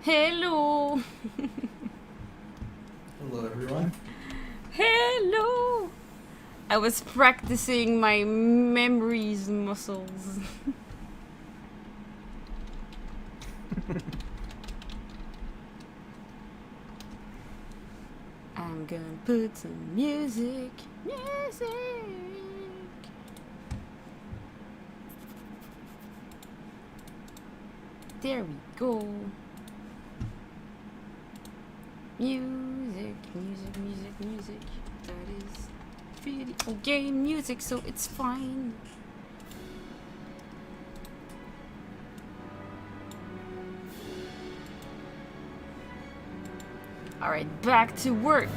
Hello. Hello, everyone. Hello. I was practicing my memories muscles. I'm gonna put some music. There we go. Music. That is video game music, so it's fine. Alright, back to work.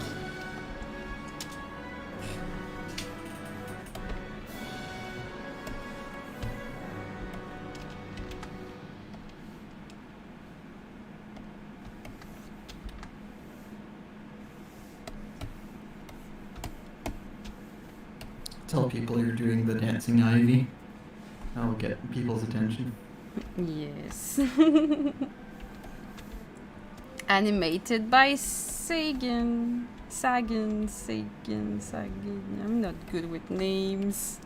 Tell people you're doing the dancing ivy. That'll get people's attention. Yes. Animated by Sagan. Sagan. I'm not good with names.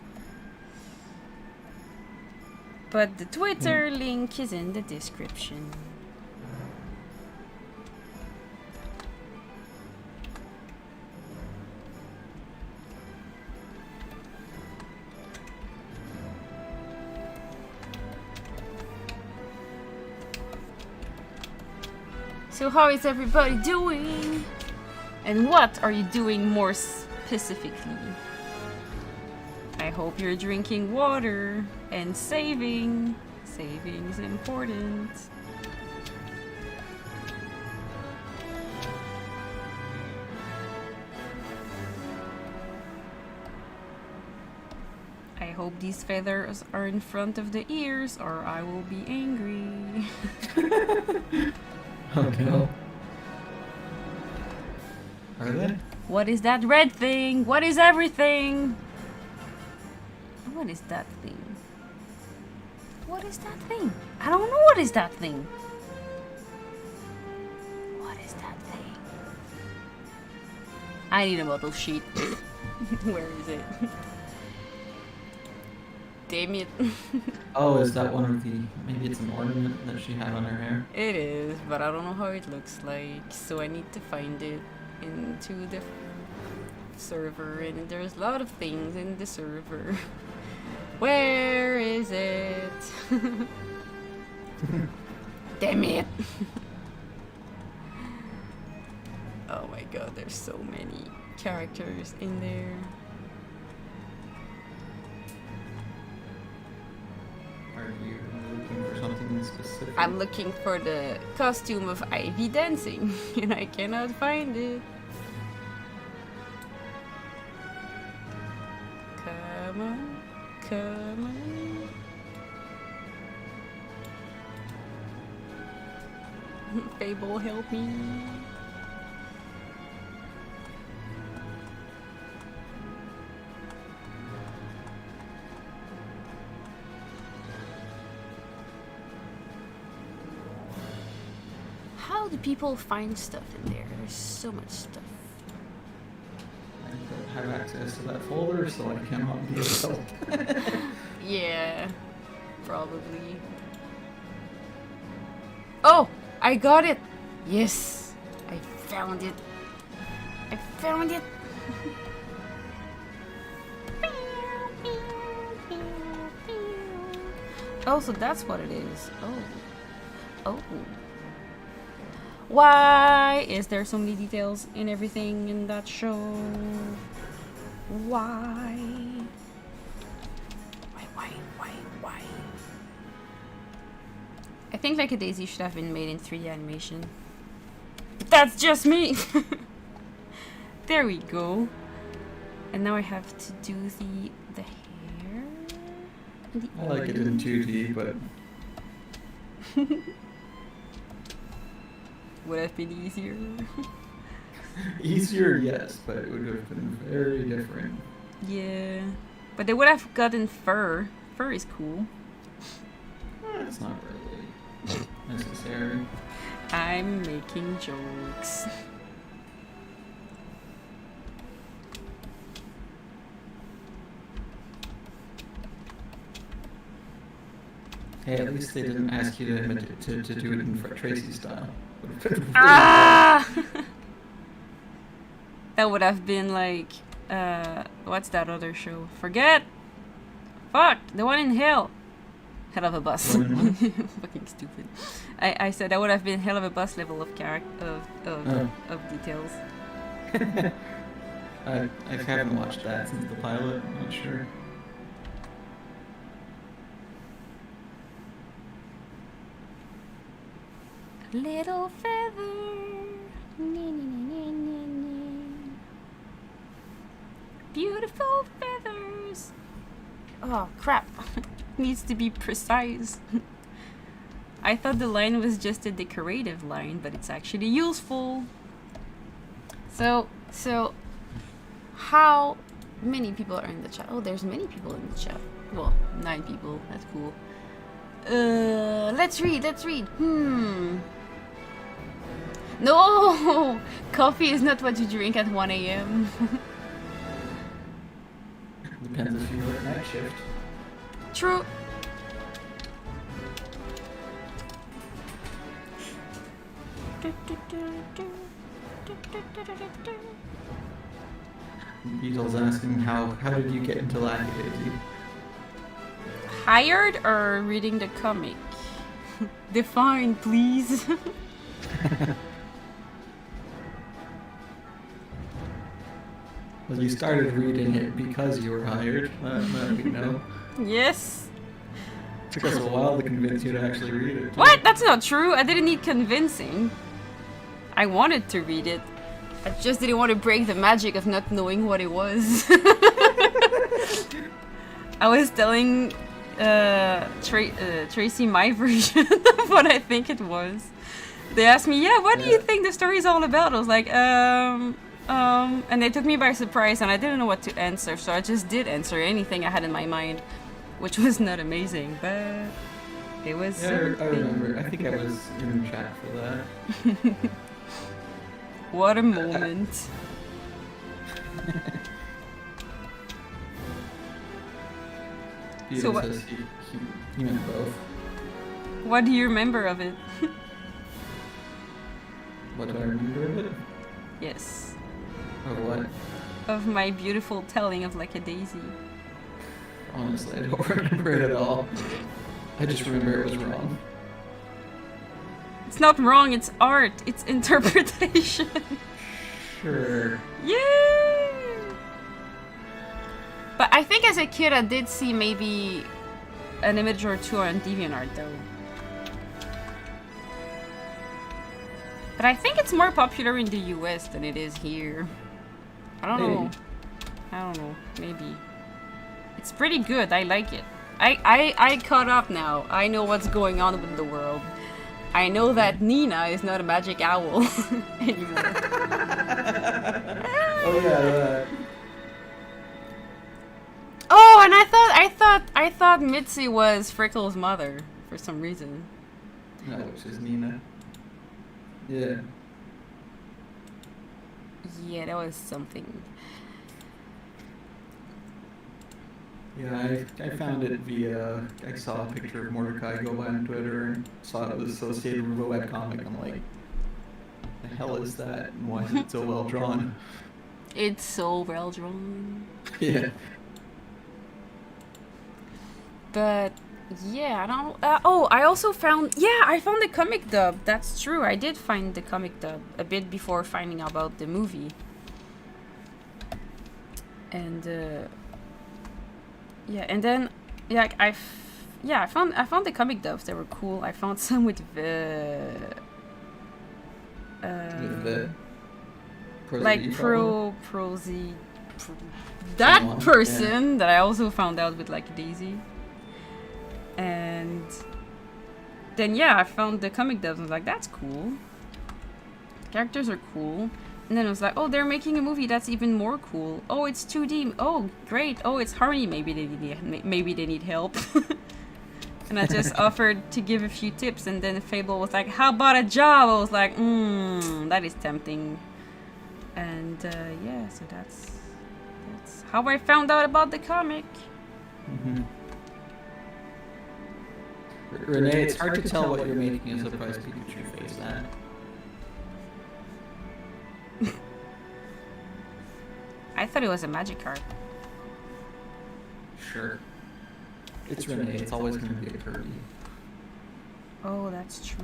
But the Twitter link is in the description. So how is everybody doing? And what are you doing more specifically? I hope you're drinking water and saving. Saving is important. I hope these feathers are in front of the ears or I will be angry. Oh no. Are they? What is that red thing? What is everything? What is that thing? What is that thing? I don't know what is that thing. What is that thing? I need a model sheet. Where is it? Damn it. Oh, is that one of the... Maybe it's an ornament that she had on her hair? It is, but I don't know how it looks like, so I need to find it into the server, and there's a lot of things in the server. Where is it? Damn it! Oh my god, there's so many characters in there. Are you looking for something specific? I'm looking for the costume of Ivy dancing, and I cannot find it. Come on, come on. Fable, help me. How do people find stuff in there? There's so much stuff. I don't have access to that folder, so I cannot be of help. Yeah, probably. Oh, I got it! Yes, I found it. I found it. Oh, so that's what it is. Oh. Oh. Why is there so many details in everything in that show? Why? Why? I think Lackadaisy should have been made in 3D animation. But that's just me! There we go. And now I have to do the hair. I like it in 2D, but... Would have been easier. Easier, yes, but it would have been very different. Yeah. But they would have gotten fur. Fur is cool. It's not really necessary. I'm making jokes. Hey, at least they didn't ask you to do it in Fred Tracy style. Ah! That would have been like, what's that other show? Forget! Fuck! The one in hell! Hell of a bus. Fucking stupid. I said that would have been hell of a bus level of of details. I haven't watched that since the pilot, I'm not sure. Little feather. Beautiful feathers. Oh crap. Needs to be precise. I thought the line was just a decorative line, but it's actually useful. So how many people are in the chat? Oh, there's many people in the chat. Well, 9 people. That's cool. Let's read. No! Coffee is not what you drink at 1 a.m. Depends if you work night shift. True. Beatles asking how did you get into Lackadaisy? Hired or reading the comic? Define, please. Well, you started reading it because you were hired. That we know. Yes. Took us a while to convince you to actually read it. What? That's not true. I didn't need convincing. I wanted to read it. I just didn't want to break the magic of not knowing what it was. I was telling Tracy my version of what I think it was. They asked me, yeah, what do you think the story's all about? I was like, and they took me by surprise and I didn't know what to answer, so I just did answer anything I had in my mind, which was not amazing, but it was... Yeah, I remember. I think I was in the chat for that. What a moment. So what? Says he meant both. What do you remember of it? What do I remember of it? Yes. Of what? Of my beautiful telling of Lackadaisy. Honestly, I don't remember it at all. I just remember it was wrong. It's not wrong, it's art. It's interpretation. Sure. Yay! But I think as a kid I did see maybe an image or two on DeviantArt though. But I think it's more popular in the US than it is here. I don't know. I don't know. Maybe. It's pretty good. I like it. I caught up now. I know what's going on with the world. I know that Nina is not a magic owl anymore. Oh yeah. Oh, and I thought Mitzi was Frickle's mother for some reason. No, which is Nina. Yeah. Yeah, that was something. Yeah, I found it via, I saw a picture of Mordecai go by on Twitter and saw it was associated with a webcomic. I'm like, the hell is that? And why is it so well drawn? It's so well drawn. Yeah. But yeah, I don't. Oh, I also found. Yeah, I found the comic dub. That's true. I did find the comic dub a bit before finding out about the movie. And yeah, and then yeah, I found the comic dubs. They were cool. I found some with Prosy. That Someone, person that I also found out with Lackadaisy. And then yeah, I found the comic dubs and I was like, that's cool. Characters are cool. And then I was like, oh, they're making a movie, that's even more cool. Oh, it's 2D. Oh, great. Oh, it's Harmony. Maybe they need help. And I just offered to give a few tips, and then Fable was like, "How about a job?" I was like, that is tempting. And yeah, so that's how I found out about the comic. Mm-hmm. Renee, it's hard to tell what you're making a surprise Pikachu face at. I thought it was a magic card. Sure. It's Renee, it's always going to be a Kirby. Oh, that's true.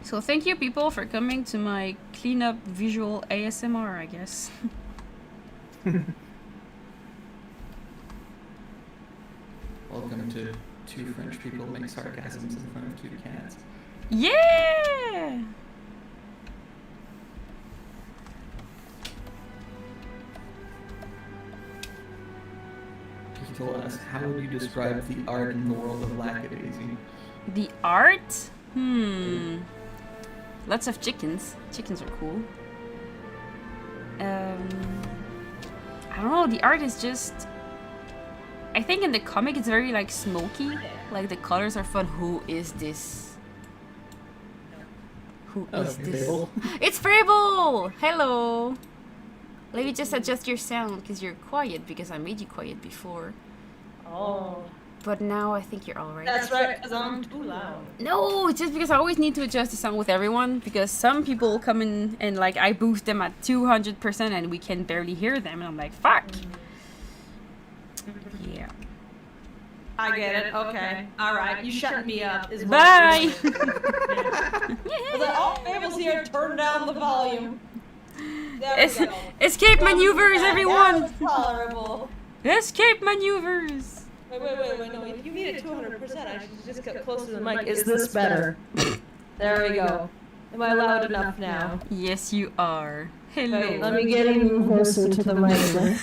So thank you people for coming to my cleanup visual ASMR, I guess. Welcome to two French people make sarcasms in front of two cats. Yeah! People ask, how would you describe the art in the world of Lackadaisy? The art? Lots of chickens. Chickens are cool. I don't know, the art is just... I think in the comic it's very like smoky. Like the colors are fun. Who is this? Who is this? Fable? It's Fable! Hello! Let me just adjust your sound because you're quiet because I made you quiet before. Oh. But now I think you're alright. That's right, because I'm too loud. No, it's just because I always need to adjust the sound with everyone because some people come in and like I boost them at 200% and we can barely hear them and I'm like, fuck! Yeah. I get it, okay. Alright, you shut me up. Is what Bye! I was like, oh, Fable's here, turn down the volume. There we go. Escape maneuvers, everyone! That was tolerable. Escape maneuvers! Wait, no, if you need it 200%, I should just get closer to the mic. Is this better? There we go. Am I loud enough now? Yes, you are. Hello. Wait, let me get even closer to the mic.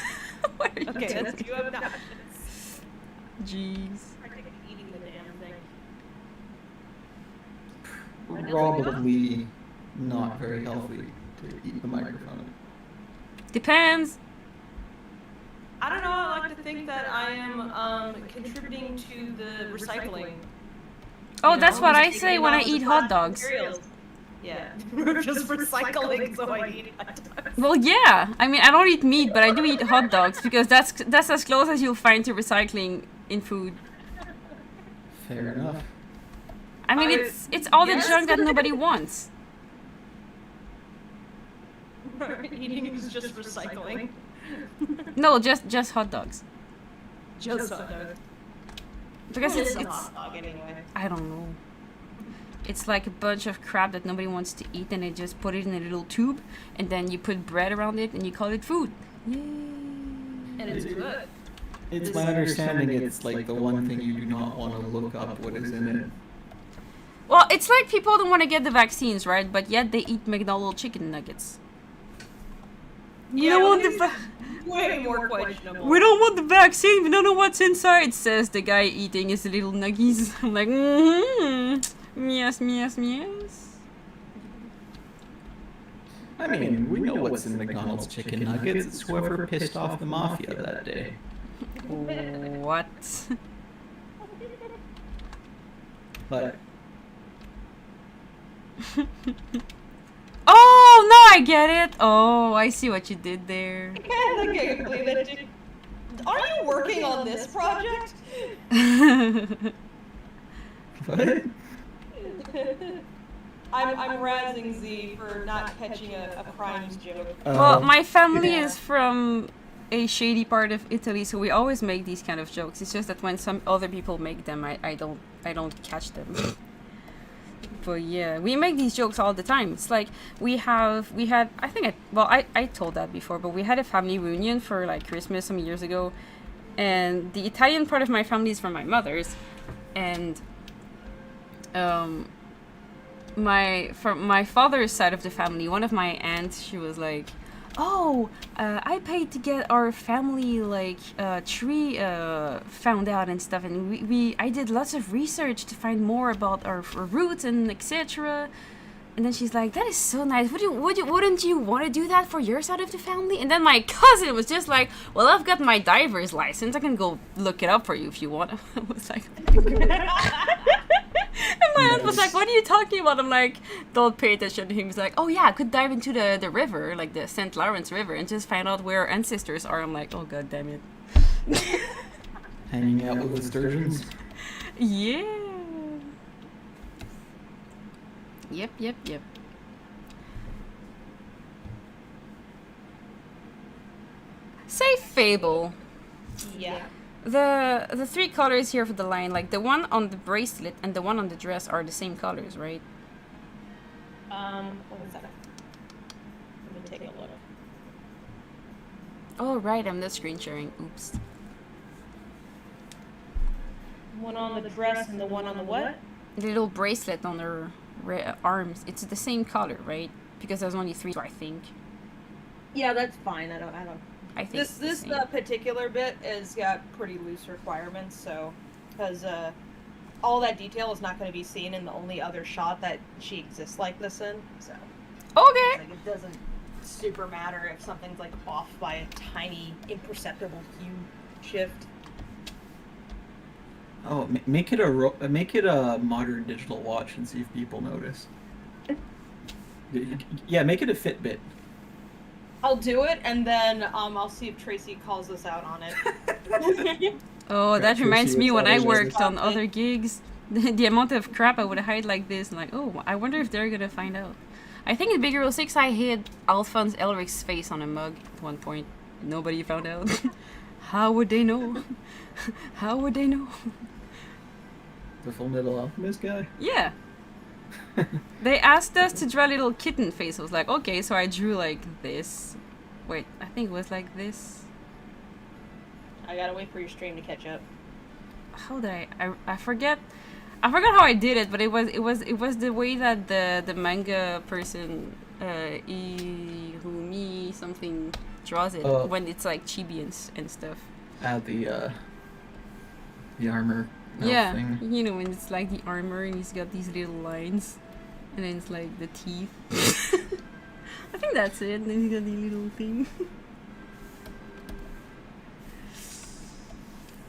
What are you Okay, doing? that's too obnoxious. Jeez. Eating the damn thing. Probably not very healthy to eat the microphone. Depends. I don't know, I like to think that I am contributing to the recycling. Oh, You that's know, what I taking say when I out the eat hot plastic dogs. materials. Yeah, just recycling so I eat hot dogs. Well, yeah. I mean, I don't eat meat, but I do eat hot dogs because that's as close as you'll find to recycling in food. Fair enough. I mean, it's all the yes. junk that nobody wants. Eating is just recycling. No, just hot dogs. Just hot dogs. Because What is it's a hot dog anyway? I don't know. It's like a bunch of crap that nobody wants to eat, and they just put it in a little tube, and then you put bread around it, and you call it food. Yay! And it's good. It's my understanding it's like the one thing you do not want to look up what is in it. Well, it's like people don't want to get the vaccines, right? But yet they eat McDonald's chicken nuggets. You don't want the Way more questionable. we don't want the vaccine. We don't know what's inside, says the guy eating his little nuggies. I'm like, yes, yes, yes. I mean, we know what's in McDonald's chicken nuggets. It's whoever pissed off the mafia that day. What? But Oh, no, I get it. Oh, I see what you did there. I can't believe it. Are you working on this project? what? I'm razzing Z for not catching a crimes joke. Well, my family is from a shady part of Italy, so we always make these kind of jokes. It's just that when some other people make them, I don't catch them. But yeah, we make these jokes all the time. It's like we had I told that before, but we had a family reunion for like Christmas some years ago, and the Italian part of my family is from my mother's, and from my father's side of the family, one of my aunts, she was like, oh, I paid to get our family like tree found out and stuff, and I did lots of research to find more about our roots and etc. And then she's like, that is so nice. Wouldn't you want to do that for your side of the family? And then my cousin was just like, well, I've got my diver's license. I can go look it up for you if you want. I was like... And my aunt was like, what are you talking about? I'm like, don't pay attention to him. He's like, oh yeah, I could dive into the river, like the St. Lawrence River, and just find out where our ancestors are. I'm like, oh god damn it. Hanging out with the sturgeons. Yeah. Yep. Say Fable. Yeah. The three colors here for the line, like the one on the bracelet and the one on the dress are the same colors, right? What was that? Let me take a look. Oh right, I'm not screen sharing. Oops. One on the dress and the one on the what? The little bracelet on her arms, it's the same color, right? Because there's only three, I think. Yeah, that's fine. I don't. I think This it's the this same. particular bit has got pretty loose requirements, so because all that detail is not going to be seen in the only other shot that she exists like this in. So Okay. like, it doesn't super matter if something's like off by a tiny, imperceptible hue shift. Oh, make it a modern digital watch and see if people notice. Yeah, make it a Fitbit. I'll do it, and then I'll see if Tracy calls us out on it. Oh, Right, that Tracy, reminds me what's when I up? worked on other gigs. The amount of crap I would hide like this, and like, oh, I wonder if they're gonna find out. I think in Big Hero 6 I hid Alphonse Elric's face on a mug at one point. Nobody found out. How would they know? How would they know? The Full Metal Alchemist guy? Yeah. They asked us to draw a little kitten face. I was like, okay, so I drew like this. Wait, I think it was like this. I gotta wait for your stream to catch up. How did I forget how I did it, but it was the way that the manga person Irumi something draws it when it's like chibi and stuff. The armor. Yeah, thing. you know, when it's like the armor and he's got these little lines, and then it's like the teeth. I think that's it. And then he's got the little thing.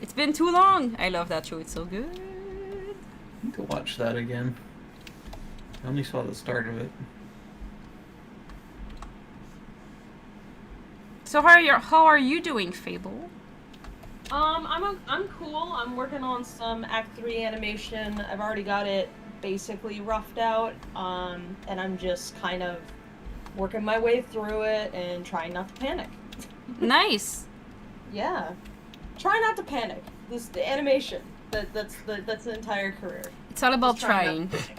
It's been too long. I love that show. It's so good. I need to watch that again. I only saw the start of it. So how are you doing, Fable? I'm cool. I'm working on some Act 3 animation. I've already got it basically roughed out, and I'm just kind of working my way through it and trying not to panic. Nice. Yeah, try not to panic. The animation. That's the entire career. It's all about Just try trying. not to panic.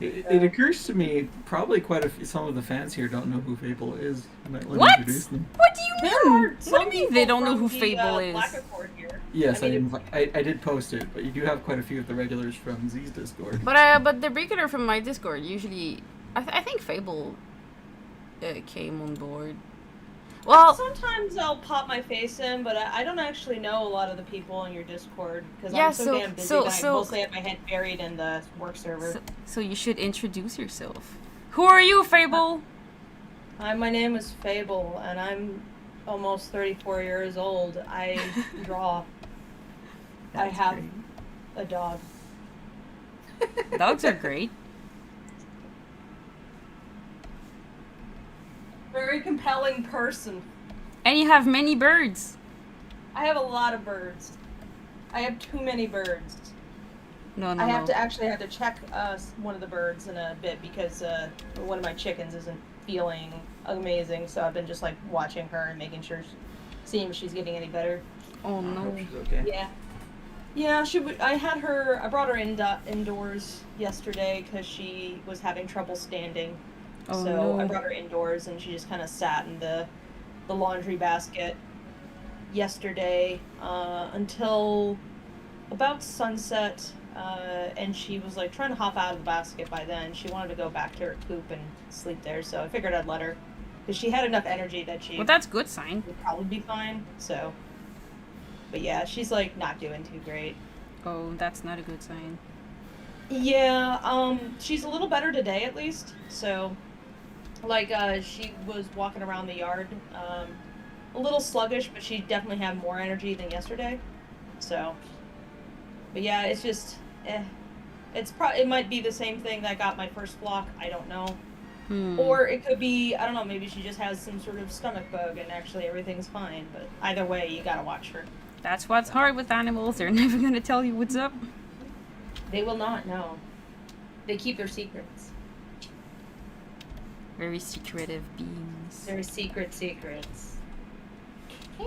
It occurs to me probably some of the fans here don't know who Fable is. I might let me What? introduce them. What do you There mean? are What do some you mean they people don't know who from Fable the is? Black Accord here. Yes, I mean, I did post it, but you do have quite a few of the regulars from Z's Discord. But the regular from my Discord usually, I think Fable came on board. Well, sometimes I'll pop my face in, but I don't actually know a lot of the people on your Discord because Yeah, I'm so damn busy that I mostly have my head buried in the work server. so you should introduce yourself. Who are you, Fable? My name is Fable, and I'm almost 34 years old. I draw. I That's have great. a dog. Dogs are great. Very compelling person. And you have many birds. I have a lot of birds. I have too many birds. No. I have to check one of the birds in a bit because one of my chickens isn't feeling amazing. So I've been just like watching her and making sure, seeing if she's getting any better. Oh I no. hope she's okay. Yeah. Yeah, I brought her indoors yesterday because she was having trouble standing. Oh So no. I brought her indoors and she just kind of sat in the laundry basket yesterday until about sunset. And she was like trying to hop out of the basket by then. She wanted to go back to her coop and sleep there. So I figured I'd let her because she had enough energy that she Well, that's good sign. would probably be fine. So, but yeah, she's like not doing too great. Oh, that's not a good sign. Yeah, she's a little better today at least. So, like, she was walking around the yard, a little sluggish, but she definitely had more energy than yesterday. So, but yeah, it's just, it might be the same thing that got my first flock. I don't know. Or it could be, I don't know, maybe she just has some sort of stomach bug and actually everything's fine. But either way, you gotta watch her. That's what's hard with animals. They're never gonna tell you what's up. They will not know. They keep their secrets. Very secretive beings. Very secrets. Hey,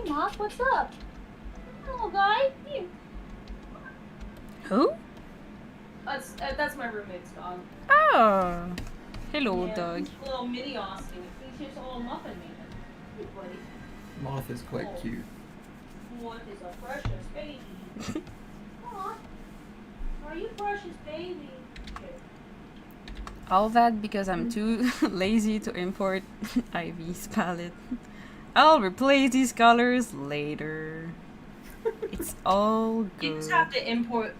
Moth, what's up? Hello, guy. Here. Who? That's my roommate's dog. Oh. Hello, Yeah, dog. he's a little mini Austin. He's just a little muffin man. Hey, buddy. Moth is quite cute. Moth is a precious baby. Aw. Are you precious baby? Okay. All that because I'm too lazy to import Ivy's palette. I'll replace these colors later. It's all good. You just have to import.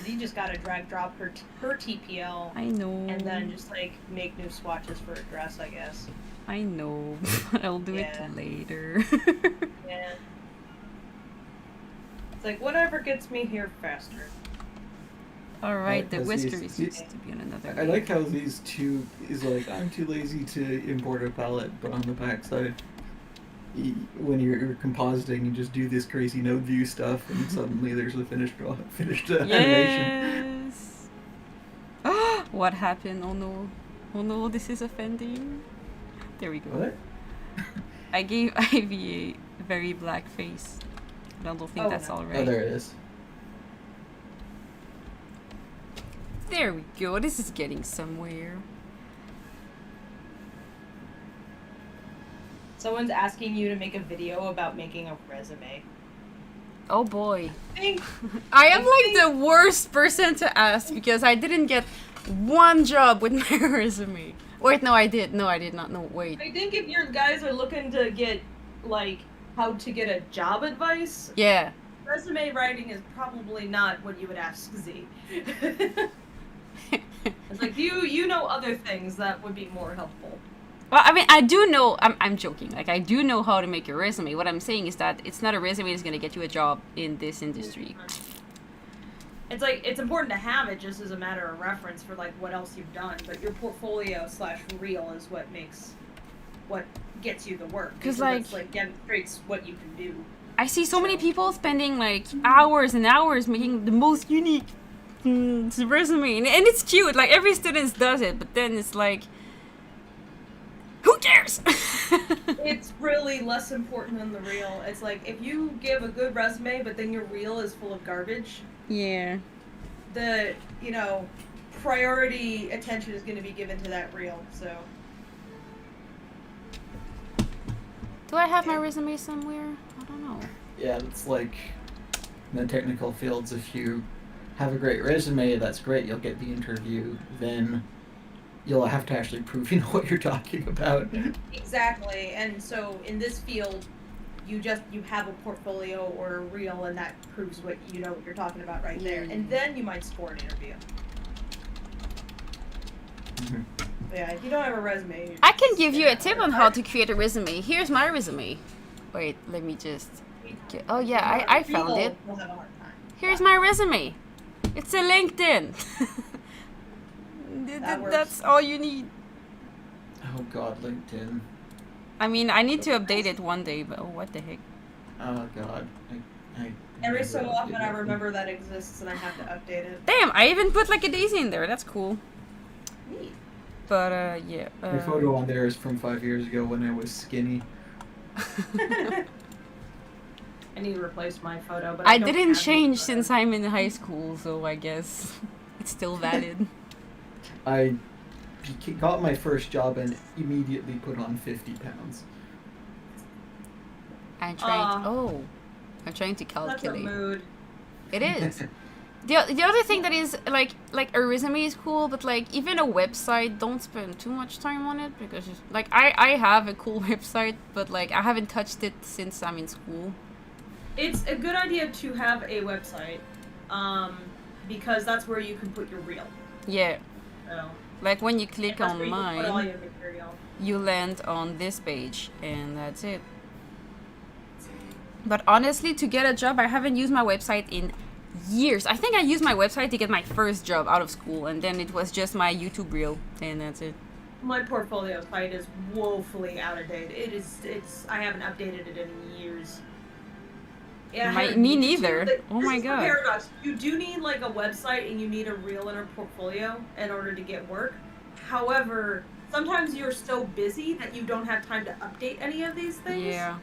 You just gotta drag drop her TPL. I know. And then just like make new swatches for a dress, I guess. I know. I'll do it later. Yeah. It's like whatever gets me here faster. Alright, the As whisker these- used to be on another I like how these two is like, I'm too lazy to import a palette, but on the backside, when you're compositing, you just do this crazy node view stuff, and suddenly there's a finished animation. Yes. What happened? Oh no. Oh no, this is offending. There we go. What? I gave Ivy a very black face. I don't think that's no. alright. Oh, there it is. There we go. This is getting somewhere. Someone's asking you to make a video about making a resume. Oh boy. Think I am like the worst person to ask because I didn't get one job with my resume. Wait, no, I did. No, I did not. No, wait. I think if your guys are looking to get like how to get a job advice, Yeah. resume writing is probably not what you would ask Z. It's like you know other things that would be more helpful. Well, I mean, I do know. I'm joking. Like, I do know how to make a resume. What I'm saying is that it's not a resume that's gonna get you a job in this industry. It's like it's important to have it just as a matter of reference for like what else you've done, but your portfolio / reel is what gets you the work. 'Cause, because like- that's, like demonstrates what you can do. I see so many people spending like hours and hours making the most unique resume, and it's cute. Like every student does it, but then it's like, who cares? It's really less important than the reel. It's like if you give a good resume, but then your reel is full of garbage, Yeah. the priority attention is going to be given to that reel. So Do I have my resume somewhere? I don't know. Yeah, it's like in the technical fields, if you have a great resume, that's great, you'll get the interview, then you'll have to actually prove you know what you're talking about. exactly, and so in this field, you have a portfolio or a reel, and that proves what you know what you're talking about right there, and then you might score an interview. Mhm. Yeah, if you don't have a resume, I can give you a tip on how to create a resume. Here's my resume. Wait, let me just get... Oh yeah, I found it. We'll have a hard time. Here's my resume. It's a LinkedIn. That works. That's all you need. Oh god, LinkedIn. I mean, I need to update it one day, but oh, what the heck. Oh god. I Every never so update often, I LinkedIn. remember that exists, and I have to update it. Damn, I even put like a daisy in there. That's cool. Neat. But yeah. My photo on there is from 5 years ago when I was skinny. I need to replace my photo, but I don't didn't have change it. since I'm in high school, so I guess it's still valid. I got my first job and immediately put on 50 pounds. I'm trying to, I'm trying to That's a calculate. mood. It is. The other thing that is like a resume is cool, but like even a website, don't spend too much time on it because it's, like I have a cool website, but like I haven't touched it since I'm in school. It's a good idea to have a website, because that's where you can put your reel. Yeah. So, Like when you click that's on where you can put all mine, your material. you land on this page, and that's it. But honestly, to get a job, I haven't used my website in years. I think I used my website to get my first job out of school, and then it was just my YouTube reel, and that's it. My portfolio site is woefully out of date. It's I haven't updated it in years. Yeah, I haven't Me needed to. neither. Like, Oh this my is the god. paradox. You do need like a website and you need a reel in a portfolio in order to get work. However, sometimes you're so busy that you don't have time to update any of these things. Yeah.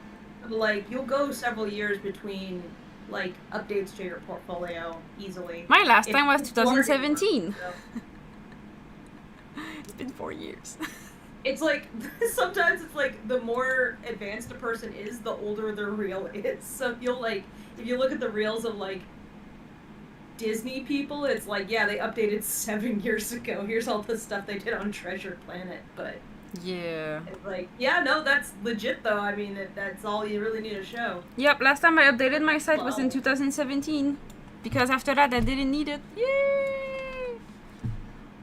Like you'll go several years between like updates to your portfolio easily. My last If time was you learn it, 2017. so. It's been 4 years. It's like sometimes it's like the more advanced a person is, the older their reel is. So you'll like if you look at the reels of like Disney people, it's like yeah, they updated 7 years ago. Here's all the stuff they did on Treasure Planet, but Yeah. it's like yeah, no, that's legit though. I mean, that's all you really need to show. Yep, last time I updated my site was in 2017. Because after that I didn't need it. Yay!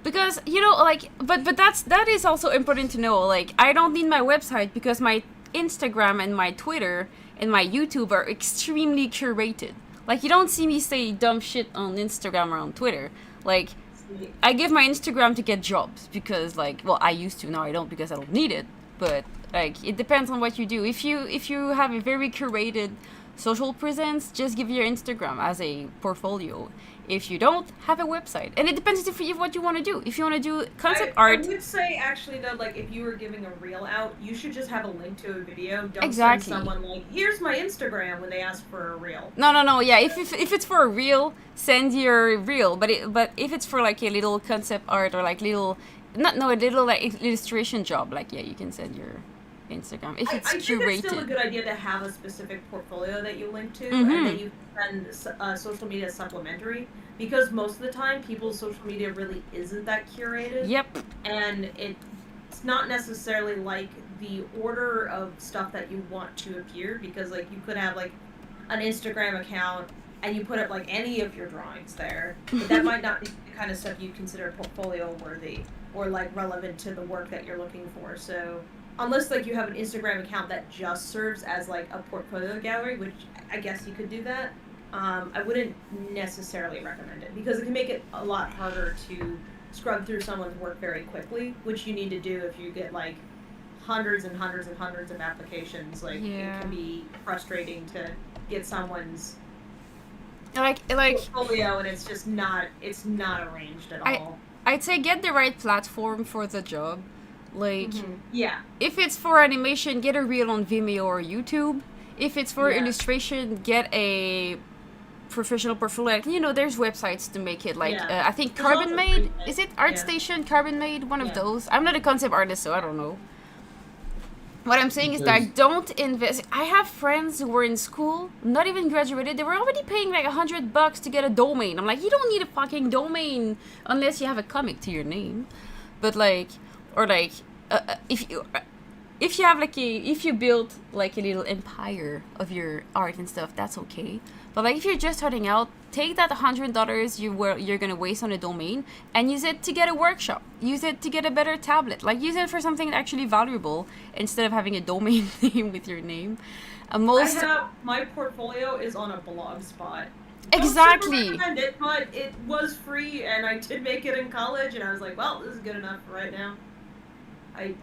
Because, you know, like, but that is also important to know. Like, I don't need my website because my Instagram and my Twitter and my YouTube are extremely curated. Like, you don't see me say dumb shit on Instagram or on Twitter. Like, I give my Instagram to get jobs because, like, well, I used to, now I don't because I don't need it. But, like, it depends on what you do. If you have a very curated social presence, just give your Instagram as a portfolio. If you don't, have a website. And it depends if what you want to do. If you want to do concept art... I would say, actually, though, like, if you were giving a reel out, you should just have a link to a video. Don't Exactly. send someone, like, here's my Instagram when they ask for a reel. No. Yeah, if it's for a reel, send your reel. But if it's for, like, a little concept art or, like, a little, like, illustration job, like, yeah, you can send your Instagram. If it's I curated. think it's still a good idea to have a specific portfolio that you link to, Mm-hmm. and then you send social media supplementary, because most of the time, people's social media really isn't that curated. Yep. And it's not necessarily like the order of stuff that you want to appear, because like you could have like an Instagram account and you put up like any of your drawings there, but that might not be the kind of stuff you consider portfolio worthy or like relevant to the work that you're looking for. So unless like you have an Instagram account that just serves as like a portfolio gallery, which I guess you could do that, I wouldn't necessarily recommend it because it can make it a lot harder to scrub through someone's work very quickly, which you need to do if you get like hundreds and hundreds and hundreds of applications. Like Yeah. it can be frustrating to get someone's Like portfolio and it's not arranged at all. I'd say get the right platform for the job. Like, Yeah. if it's for animation, get a reel on Vimeo or YouTube. If it's for Yeah. illustration, get a professional portfolio. Like, you know, there's websites to make it. Like, Yeah. I think There's Carbon also Made. free Is it yeah. ArtStation? Carbon Made? One of Yeah. those. I'm not a concept artist, so I don't know. What I'm saying is that don't invest. I have friends who were in school, not even graduated. They were already paying like $100 to get a domain. I'm like, you don't need a fucking domain unless you have a comic to your name. But like, or like, if you have like if you build like a little empire of your art and stuff, that's okay. But like if you're just starting out, take that $100 you're gonna waste on a domain and use it to get a workshop. Use it to get a better tablet. Like use it for something actually valuable instead of having a domain name with your name. My portfolio is on a blog spot. Exactly. Don't super recommend it, but it was free and I did make it in college and I was like, well, this is good enough for right now.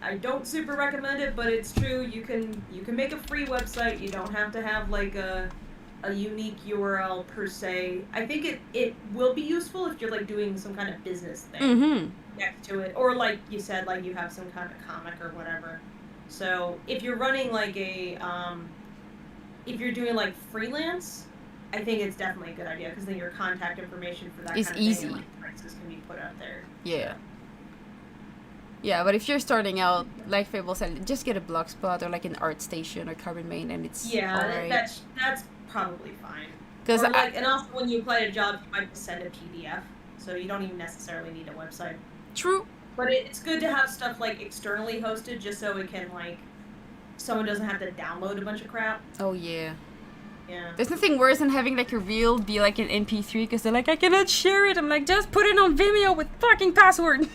I don't super recommend it, but it's true. You can make a free website. You don't have to have like a unique URL per se. I think it will be useful if you're like doing some kind of business thing next to it, or like you said, like you have some kind of comic or whatever. So if you're running like if you're doing like freelance, I think it's definitely a good idea because then your contact information for that it's kind of easy. thing and like prices can be put out there. Yeah. Yeah, but if you're starting out, like Fable said, just get a blogspot or like an ArtStation or Carbon Main, and it's alright. That's probably fine. Because and also when you apply to jobs, you might just send a PDF, so you don't even necessarily need a website. True. But it's good to have stuff like externally hosted, just so it can like someone doesn't have to download a bunch of crap. Oh yeah. Yeah. There's nothing worse than having like a reel be like an MP3 because they're like, I cannot share it. I'm like, just put it on Vimeo with fucking password.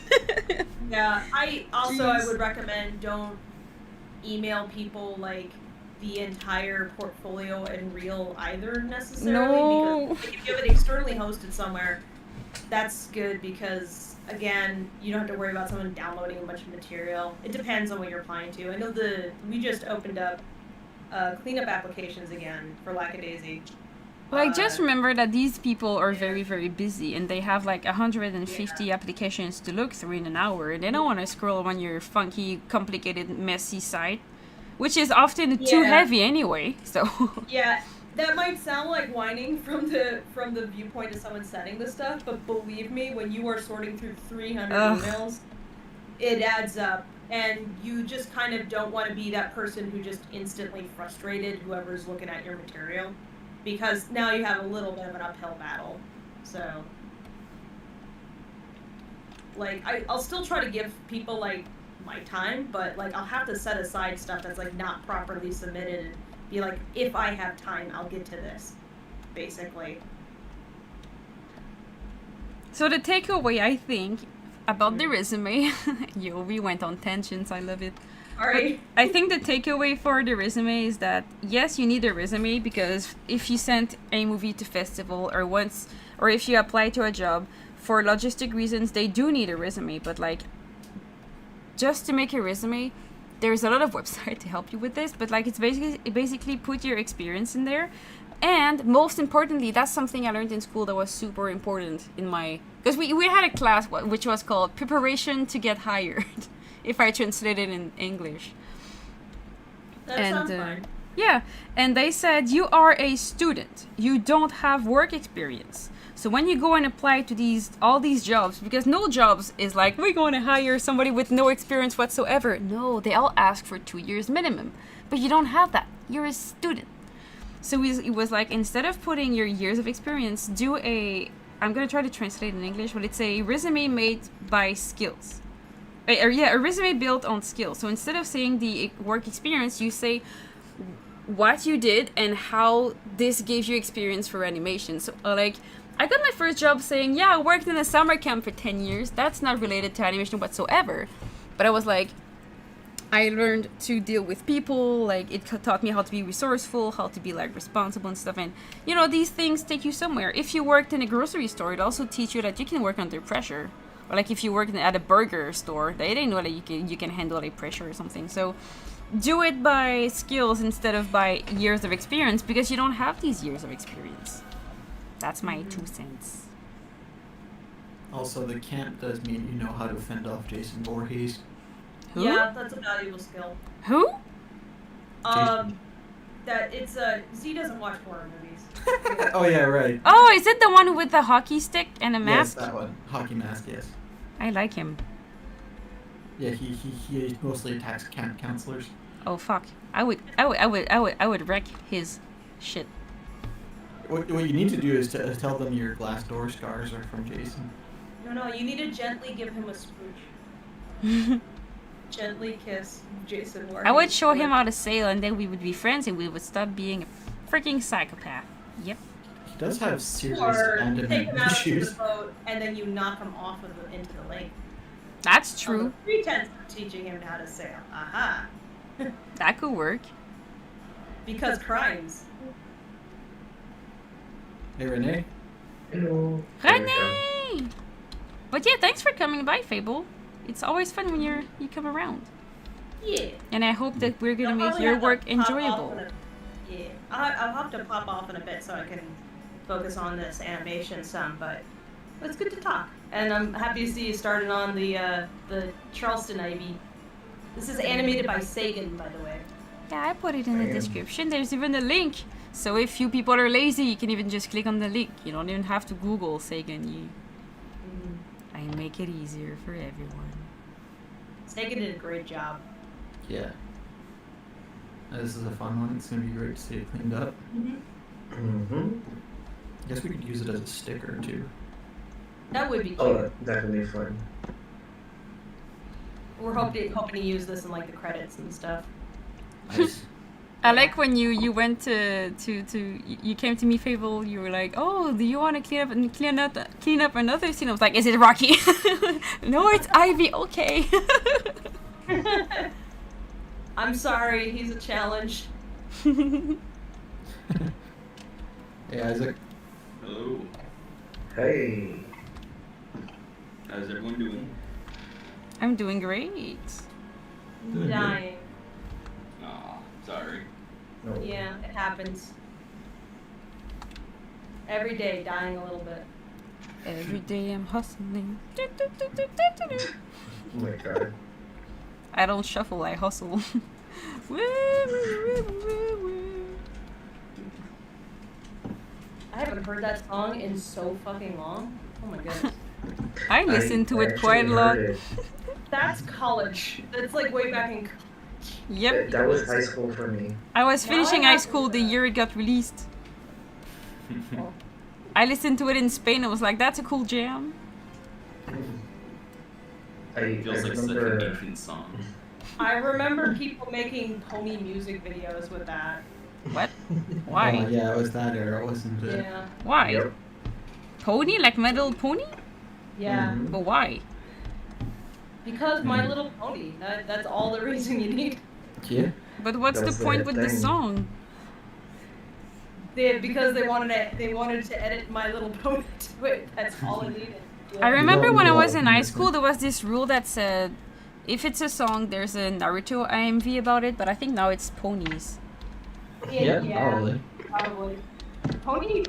Yeah, I Jeez. would recommend don't email people like the entire portfolio and reel either necessarily. No. Because like, if you have it externally hosted somewhere, that's good because again, you don't have to worry about someone downloading a bunch of material. It depends on what you're applying to. I know we just opened up cleanup applications again for Lackadaisy. Well, I just remember that these people are very, very busy and they have like 150 applications to look through in an hour and they don't want to scroll on your funky, complicated, messy site, which is often too heavy anyway, so... Yeah, that might sound like whining from the viewpoint of someone setting this stuff, but believe me, when you are sorting through 300 emails, it adds up. And you just kind of don't want to be that person who just instantly frustrated whoever's looking at your material. Because now you have a little bit of an uphill battle. So, like, I'll still try to give people, like, my time, but, like, I'll have to set aside stuff that's, like, not properly submitted and be like, if I have time, I'll get to this, basically. So the takeaway, I think, about the resume, we went on tangents, I love it. Alright. I think the takeaway for the resume is that, yes, you need a resume because if you sent a movie to festival or if you apply to a job, for logistic reasons, they do need a resume, but like, just to make a resume, there's a lot of websites to help you with this, but like, it's basically put your experience in there. And most importantly, that's something I learned in school that was super important in my... Because we had a class which was called Preparation to Get Hired, if I translate it in English. That sounds fine. Yeah, and they said, you are a student. You don't have work experience. So when you go and apply to all these jobs, because no jobs is like, we're going to hire somebody with no experience whatsoever. No, they all ask for 2 years minimum. But you don't have that. You're a student. So it was like, instead of putting your years of experience, I'm going to try to translate in English, but it's a resume made by skills. A resume built on skills. So instead of saying the work experience, you say what you did and how this gave you experience for animation. So like, I got my first job saying, I worked in a summer camp for 10 years. That's not related to animation whatsoever. But I was like, I learned to deal with people, like it taught me how to be resourceful, how to be like responsible and stuff, and you know, these things take you somewhere. If you worked in a grocery store, it also teach you that you can work under pressure. Or like if you worked at a burger store, they didn't know that you can handle a pressure or something. So do it by skills instead of by years of experience, because you don't have these years of experience. That's my 2 cents. Also, the camp does mean you know how to fend off Jason Voorhees. Who? Yeah, that's a valuable skill. Who? That it's Z doesn't watch horror movies. Oh yeah, right. Oh, is it the one with the hockey stick and a mask? Yes, that one. Hockey mask, yes. I like him. Yeah, he mostly attacks camp counselors. Oh fuck! I would wreck his shit. What you need to do is to tell them your glass door scars are from Jason. No, you need to gently give him a smooch. Gently kiss Jason Voorhees. I would show him how to sail, and then we would be friends, and we would stop being a freaking psychopath. Yep. He does have serious Or take abandonment him out issues. of the boat, and then you knock him off into the lake. That's true. Pretense of teaching him how to sail. Aha. That could work. Because crimes. Hey, Renee. Hello. Renee! But yeah, thanks for coming by, Fable. It's always fun when you come around. Yeah. And I hope that we're gonna I'll make probably your have to work pop enjoyable. off Yeah. I'll have to pop off in a bit so I can focus on this animation some, but it's good to talk. And I'm happy to see you started on the Charleston Ivy. This is animated by Sagan, by the way. Yeah, I put it in the description. There's even a link. So if you people are lazy, you can even just click on the link. You don't even have to Google Sagan. I make it easier for everyone. Sagan did a great job. Yeah. This is a fun one. It's gonna be great to see it cleaned up. I guess we could use it as a sticker too. That would be cute. Oh, that would be fun. We're hoping to use this in like the credits and stuff. Nice. I like when you went to you came to me, Fable. You were like, "Oh, do you want to clean up another scene?" I was like, "Is it Rocky?" No, it's Ivy. Okay. I'm sorry, he's a challenge. Hey, Isaac. Hello. Hey. How's everyone doing? I'm doing great. Doing Dying. Aw, sorry. No. Yeah, it happens. Every day, dying a little bit. Every day I'm hustling. Oh my god. I don't shuffle, I hustle. I haven't heard that song in so fucking long. Oh my goodness. I listen to it actually quite a lot. heard it. That's college. That's like way back in. Yep. That was high school for me. I was Now I finishing have high to school the do that. year it got released. Oh. I listened to it in Spain and was like, that's a cool jam. I Feels like such an remember. ancient song. I remember people making pony music videos with that. What? Why? Oh, yeah, it was that era, wasn't it? Yeah. Why? Yep. Pony? Like My Little Pony? Yeah. Mhm. But why? Because My Little Pony. That's all the reason you need. Yeah. But what's That the was the point with the thing. song? Because they wanted to edit My Little Pony to it. That's all it needed. I remember don't when I know was what in high I'm school, missing. there was this rule that said, if it's a song, there's a Naruto IMV about it, but I think now it's ponies. Yeah, probably. Probably. Pony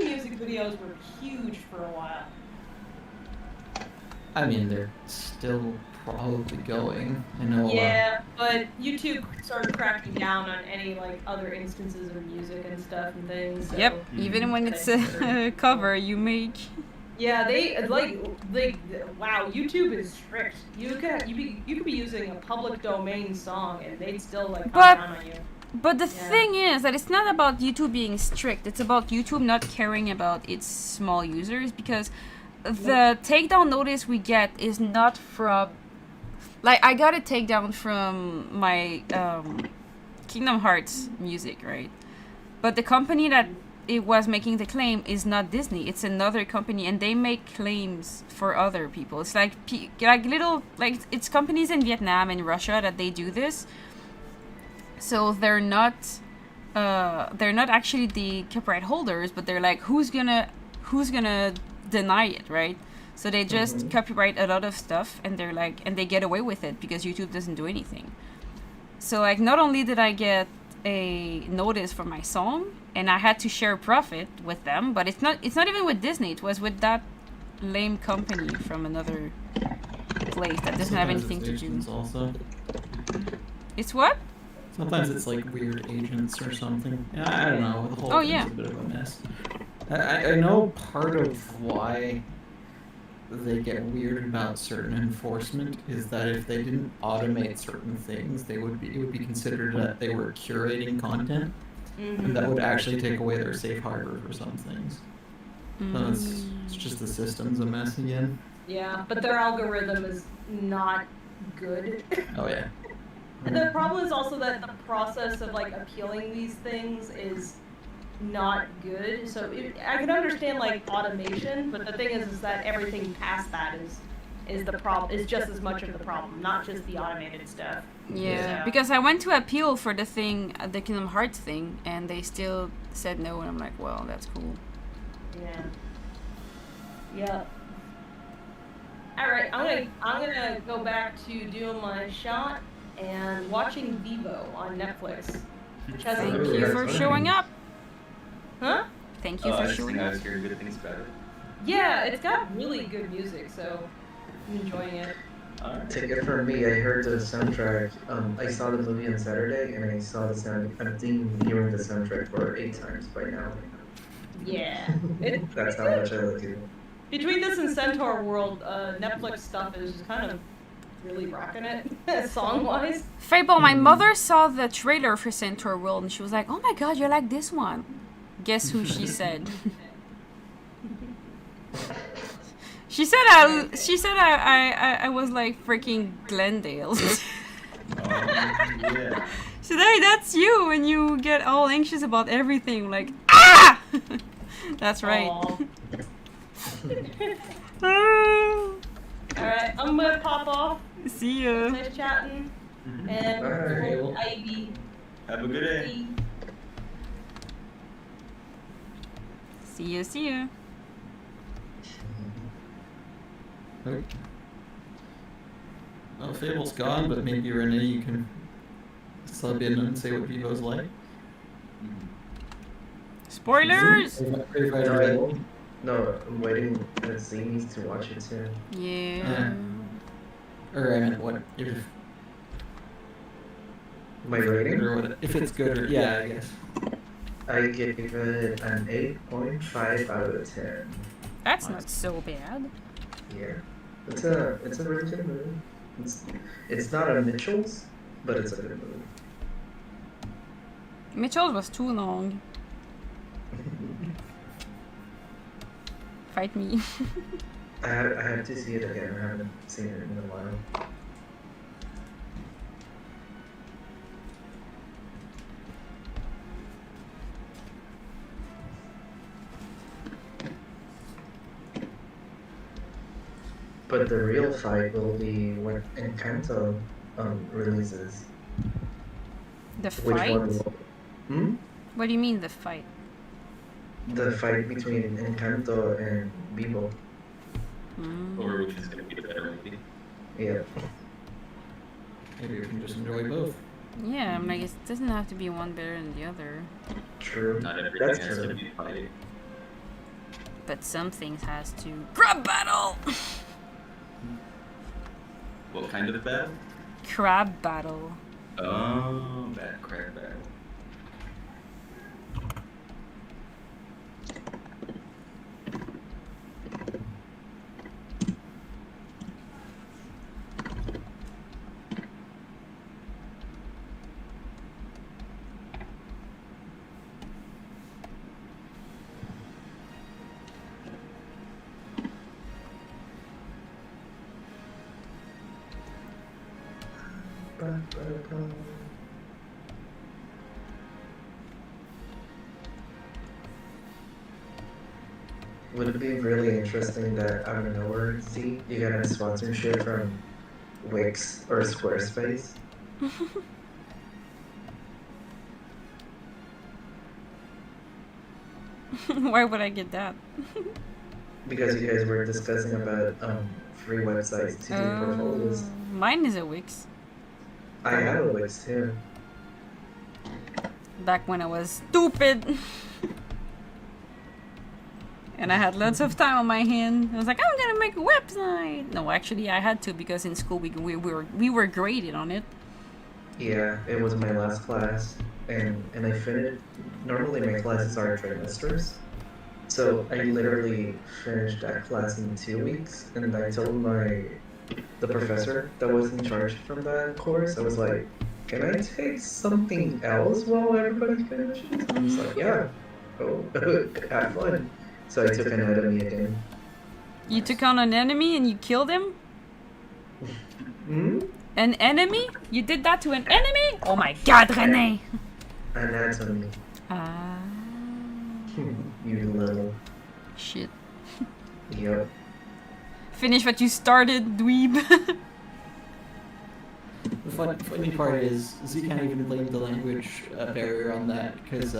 music videos were huge for a while. I mean, they're still probably going. I know. Yeah, but YouTube started cracking down on any like other instances of music and stuff and things. So. Yep, even when it's a cover you make. Yeah, they wow, YouTube is strict. You could be using a public domain song and they'd still like come But- down on you. But the Yeah. thing is that it's not about YouTube being strict, it's about YouTube not caring about its small users, because the takedown notice we get is not from, like, I got a takedown from my Kingdom Hearts music, right? But the company that it was making the claim is not Disney, it's another company, and they make claims for other people. It's like it's companies in Vietnam and Russia that they do this. So they're not actually the copyright holders, but they're like, who's gonna deny it, right? So they just copyright a lot of stuff, and they're like, and they get away with it because YouTube doesn't do anything. So like, not only did I get a notice for my song, and I had to share profit with them, but it's not even with Disney. It was with that lame company from another place that doesn't have Sometimes anything it's to do. agents also. It's what? Sometimes it's like weird agents or something. Yeah, I don't know. The whole Oh, thing's yeah. a bit of a mess. I know part of why they get weird about certain enforcement is that if they didn't automate certain things, it would be considered that they were curating content, and that would actually take away their safe harbor for some things. So it's just the system's a mess again. Yeah, but their algorithm is not good. Oh yeah. And the problem is also that the process of like appealing these things is not good. So I can understand like automation, but the thing is that everything past that is the problem. Is just as much of the problem, not just the automated stuff. Yeah, So- because I went to appeal for the thing, the Kingdom Hearts thing, and they still said no, and I'm like, well, that's cool. Yeah. Yeah. All right, I'm gonna go back to doing my shot and watching Vivo on Netflix, which has Thank Oh, you that's for funny. showing up. huh? Thank you for I showing think I up. was hearing good things about it. Yeah, it's got really good music, so I'm enjoying it. Alright. Take it from me, I heard the soundtrack. I saw the movie on Saturday and I saw the sound. I've been hearing the soundtrack for 8 times by now. Yeah. It, That's how much I like it. between this and Centaur World, Netflix stuff is kind of really rocking it, song-wise. Fable, my mother saw the trailer for Centaur World, and she was like, oh my god, you like this one. Guess who she said? She said I was like freaking Glendale. Yeah. She's Today, that's you when you get all anxious about everything. Like, ah! That's right. Alright, I'm gonna pop off. See ya. Nice chatting. Mhm. And Alright. old Ivy. Have a good day. See ya, see ya. Okay. Well, Fable's gone, but maybe Renee, you can sub in and say what Vivo's like. Spoilers! Grave Rider. No, I'm waiting. Z needs to watch it too. Yeah. Or I meant what if My rating? or what if it's good or yeah, I guess. I give it an 8.5 out of 10. That's not so bad. Yeah, it's a really good movie. It's not a Mitchell's, but it's a good movie. Mitchell's was too long. Fight me. I have to see it again. I haven't seen it in a while. But the real fight will be when Encanto releases. The Which fight? one will... Hmm? What do you mean the fight? The fight between Encanto and Bibo. Mm. Or which is going to be the better movie. Yeah. Maybe we can just enjoy both. Yeah, I'm like, it doesn't have to be one better than the other. True. Not everything That's has to true. be fighting. But some things has to. Crab battle! What kind of battle? Crab battle. Oh, bad crab battle. Would it be really interesting that out of nowhere, see, you get a sponsorship from Wix or Squarespace? Why would I get that? Because you guys were discussing about free websites to do portfolios. Mine is a Wix. I have a Wix too. Back when I was stupid. And I had lots of time on my hand. I was like, I'm gonna make a website. No, actually, I had to because in school we were graded on it. Yeah, it was my last class, and I finished. Normally my classes are trimesters, so I literally finished that class in 2 weeks, and I told the professor that was in charge from that course, I was like, can I take something else while everybody finishes? I was like, yeah, oh, have fun. So I took anatomy again. You took on an enemy and you killed him? Hmm? An enemy? You did that to an enemy? Oh my god, René! Anatomy. Ah. You little. Shit. Yep. Finish what you started, dweeb. The funny part is Z can't even blame the language barrier on that because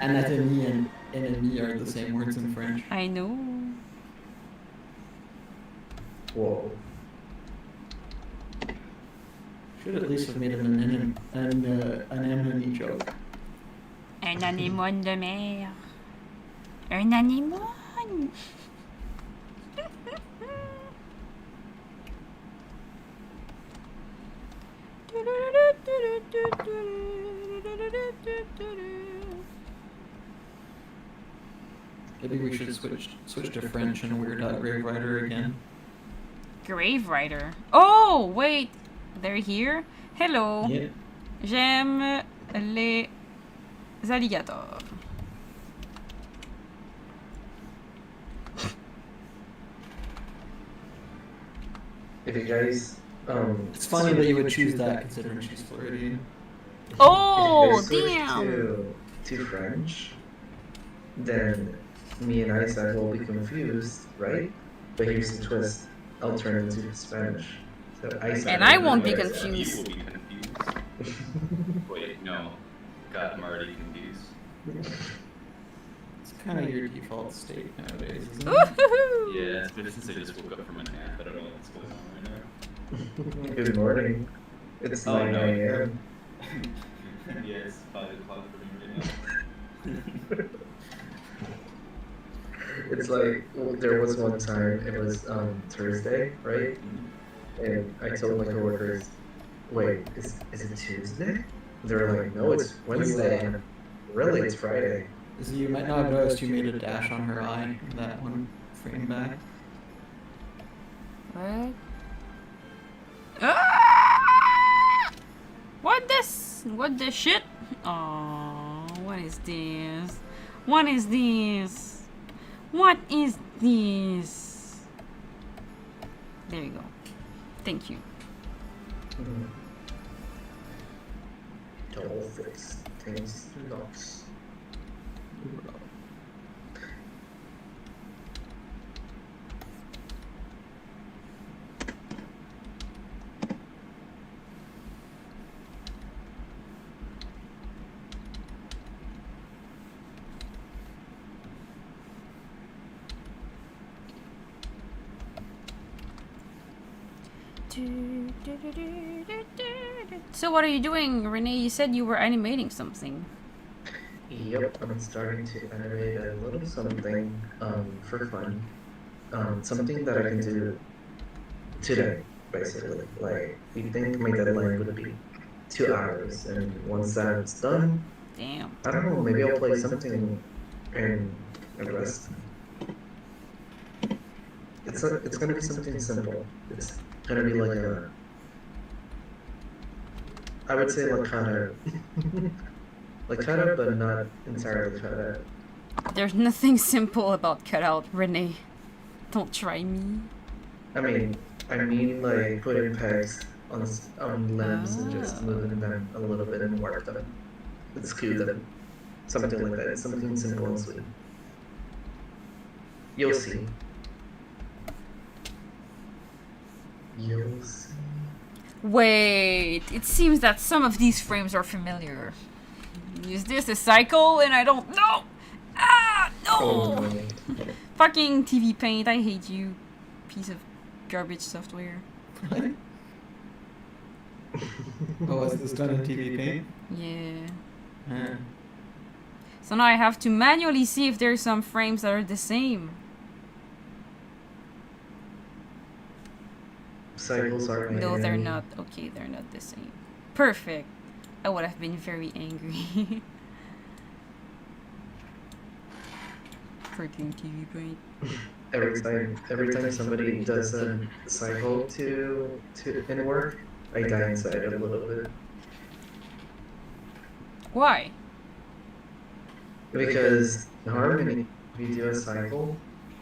anatomy and enemy are the same words in French. I know. Whoa. Should at least have made an enemy joke. Un anémone de mer. Un anémone. Maybe we should switch to French and Weird Out Grave Rider again. Grave Rider. Oh, wait. They're here? Hello. Yeah. J'aime les alligators. If you guys It's funny that you would choose that considering she's Floridian. Oh, If they switch damn! to French, then me and Isaac will be confused, right? But here's the twist: I'll turn into Spanish. So Isaac. And I won't be You confused. will be confused. Wait, no. God, I'm already confused. It's kind of your default state nowadays, isn't it? Woohoo! Yeah, it's been since I just woke up from a nap. I don't know what's going on right now. Good morning. It's Oh, 9 no. a.m. Yeah, it's 5 o'clock for me right now. It's like there was one time it was Thursday, right? And I told my coworkers, "Wait, is it Tuesday?" They're like, "No, it's Wednesday." And really, it's Friday. So you might not have noticed you made a dash on her eye in that one frame back. What? Ah! What this? What the shit? Oh, what is this? What is this? What is this? There you go. Thank you. Double fix things knocks. So what are you doing, Renee? You said you were animating something. Yep, I'm starting to animate a little something for fun. Something that I can do today, basically. Like, you think my deadline would be 2 hours, and once that's done, Damn. I don't know, maybe I'll play something and rest. It's gonna be something simple. It's gonna be like I would say like kinda like cutout, but not entirely cutout. There's nothing simple about cutout, Renee. Don't try me. I mean like putting pegs on limbs and just moving them a little bit and work them. Skew them. Something like that. Something simple and sweet. You'll see. You'll see. Wait, it seems that some of these frames are familiar. Is this a cycle and I don't know? Ah, no! Oh, no. Fucking TV Paint, I hate you. Piece of garbage software. Really? Oh, is this done in TV Paint? Yeah. So now I have to manually see if there's some frames that are the same. Cycles are No, they're enemy. not. Okay, they're not the same. Perfect. I would have been very angry. Freaking TV Paint. Every time somebody does a cycle to in work, I die inside a little bit. Why? Because harmony, if you do a cycle,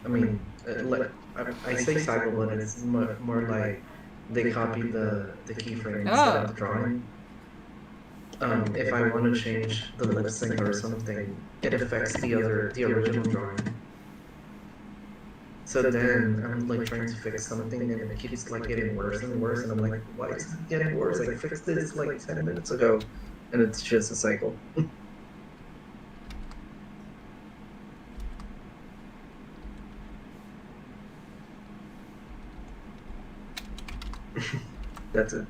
I mean, I say cycle, but it's more like they copy the keyframe instead of drawing. If I want to change the lip sync or something, it affects the original drawing. So then I'm like trying to fix something and it keeps like getting worse and worse, and I'm like, why is it getting worse? I fixed this like 10 minutes ago, and it's just a cycle. That's it.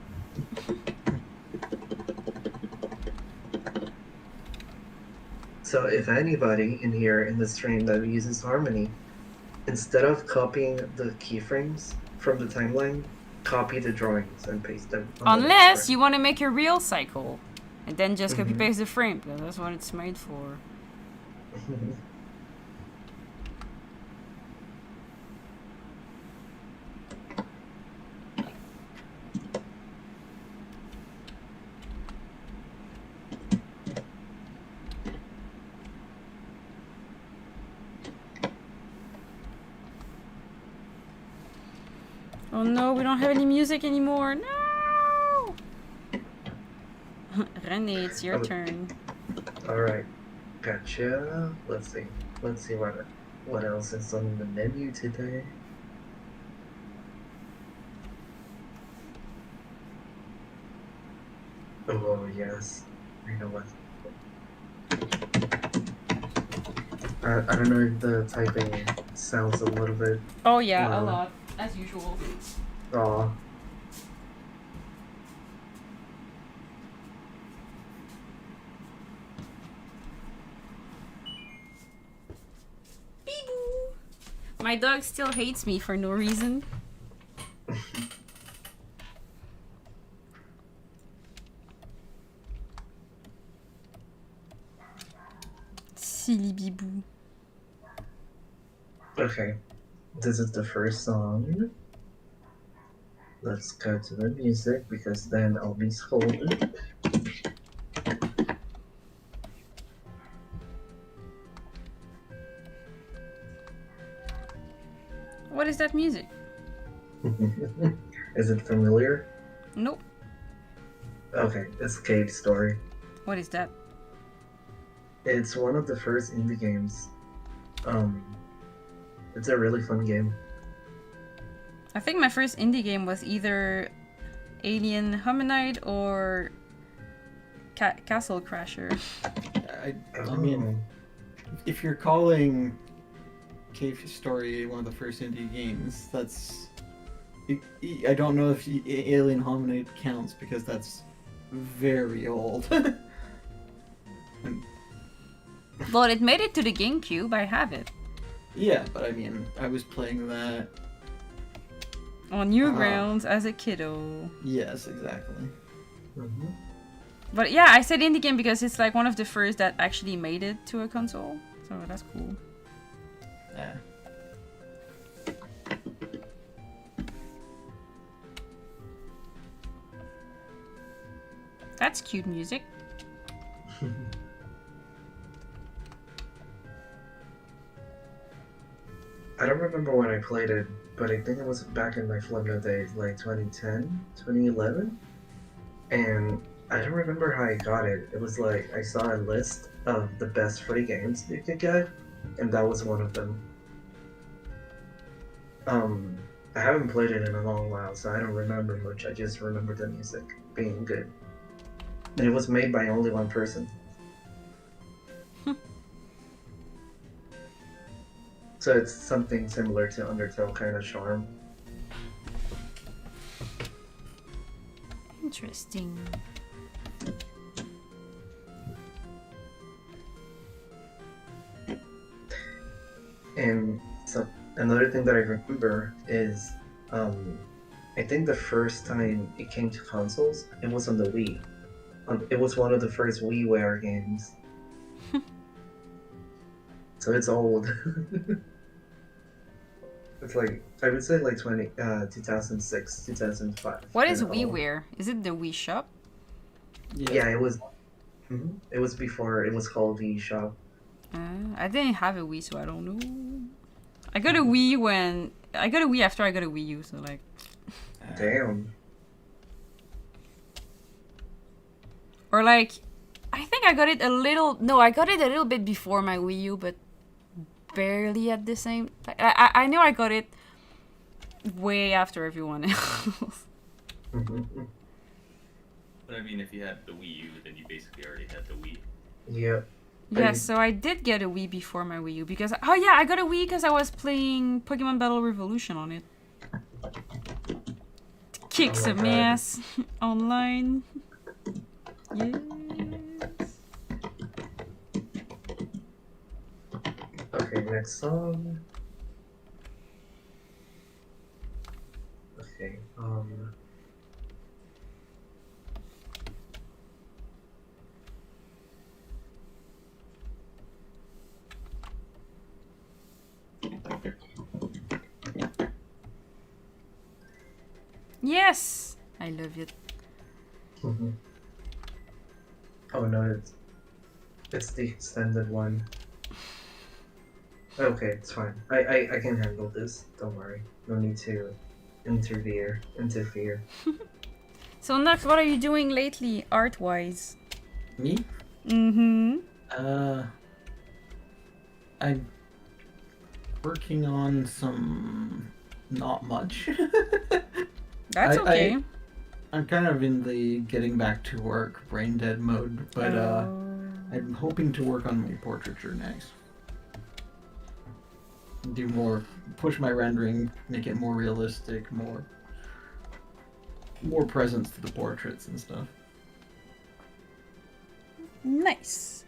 So if anybody in here in the stream that uses Harmony, instead of copying the keyframes from the timeline, copy the drawings and paste them. Unless you want to make a real cycle. And then just copy paste the frame, because that's what it's made for. Oh no, we don't have any music anymore. No! Renee, it's your Oh. turn. Alright. Gotcha. Let's see. Let's see what else is on the menu today. Oh yes. I know what. I don't know if the typing sounds a little bit Oh yeah, a loud. lot, as usual. Aw. My dog still hates me for no reason. Silly bibou. Okay. This is the first song. Let's go to the music because then I'll be scolded. What is that music? Is it familiar? Nope. Okay, it's Cave Story. What is that? It's one of the first indie games. It's a really fun game. I think my first indie game was either Alien Hominide or Castle Crasher. I mean, if you're calling Cave Story one of the first indie games, that's... I don't know if Alien Hominide counts because that's very old. Well, it made it to the GameCube. I have it. Yeah, but I mean, I was playing that... On Newgrounds as a kiddo. Yes, exactly. Mhm. But yeah, I said indie game because it's like one of the first that actually made it to a console. So that's cool. Yeah. That's cute music. I don't remember when I played it, but I think it was back in my Flemno days, like 2010, 2011. And I don't remember how I got it. It was like I saw a list of the best free games you could get, and that was one of them. I haven't played it in a long while, so I don't remember much. I just remember the music being good. And it was made by only one person. So it's something similar to Undertale kind of charm. Interesting. And so another thing that I remember is, I think the first time it came to consoles, it was on the Wii. It was one of the first WiiWare games. So it's old. It's like, I would say like 2006, 2005. What is kinda old. WiiWare? Is it the Wii Shop? Yeah, it was. It was before it was called Wii Shop. I didn't have a Wii, so I don't know. I got a Wii after I got a Wii U, so like. Damn. Or like, I think I got it a little. No, I got it a little bit before my Wii U, but barely at the same. I know I got it way after everyone else. But I mean, if you had the Wii U, then you basically already had the Wii. Yep. Yeah, so I did get a Wii before my Wii U because I got a Wii because I was playing Pokemon Battle Revolution on it. Kick Oh my some God. ass online. Yes. Okay, next song. Okay, Yes, I love it. Oh no, it's the extended one. Okay, it's fine. I can handle this. Don't worry. No need to interfere. So next, what are you doing lately, art-wise? Me? Mm-hmm. I'm working on some not much. That's okay. I'm kind of in the getting back to work, brain dead mode, but I'm hoping to work on my portraiture next. Do more, push my rendering, make it more realistic, more presence to the portraits and stuff. Nice.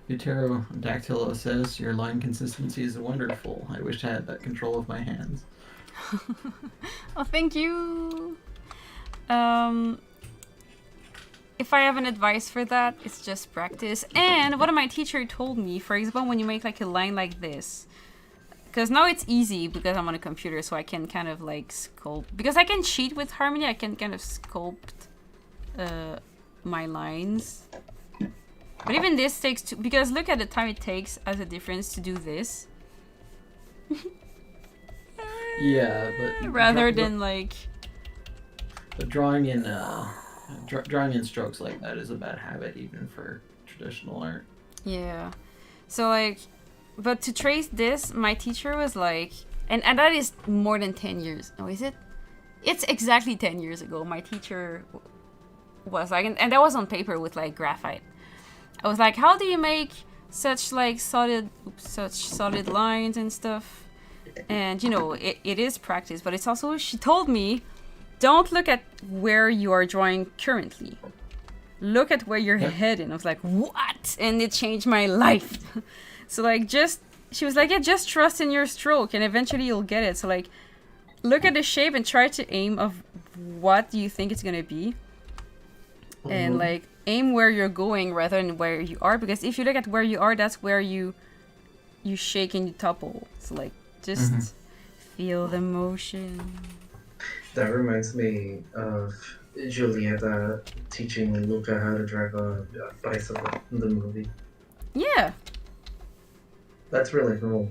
Pterodactylo says, your line consistency is wonderful. I wish I had that control of my hands. Oh, thank you. If I have an advice for that, it's just practice. And what my teacher told me, for example, when you make like a line like this, because now it's easy because I'm on a computer, so I can kind of like sculpt. Because I can cheat with Harmony, I can kind of sculpt my lines. But even this takes two, because look at the time it takes as a difference to do this. Yeah, but rather than like. But drawing in strokes like that is a bad habit, even for traditional art. Yeah, so like, but to trace this, my teacher was like, and that is more than 10 years. Oh, is it? It's exactly 10 years ago. My teacher was like, and that was on paper with like graphite. I was like, how do you make such like solid lines and stuff? And you know, it is practice, but it's also, she told me, don't look at where you are drawing currently. Look at where you're heading. I was like, what? And it changed my life. So like, she was like, yeah, just trust in your stroke and eventually you'll get it. So like, look at the shape and try to aim of what you think it's gonna be. Mm-hmm. And like, aim where you're going rather than where you are. Because if you look at where you are, that's where you shake and you topple. So like, just feel the motion. That reminds me of Julieta teaching Luca how to drive a bicycle in the movie. Yeah. That's really cool.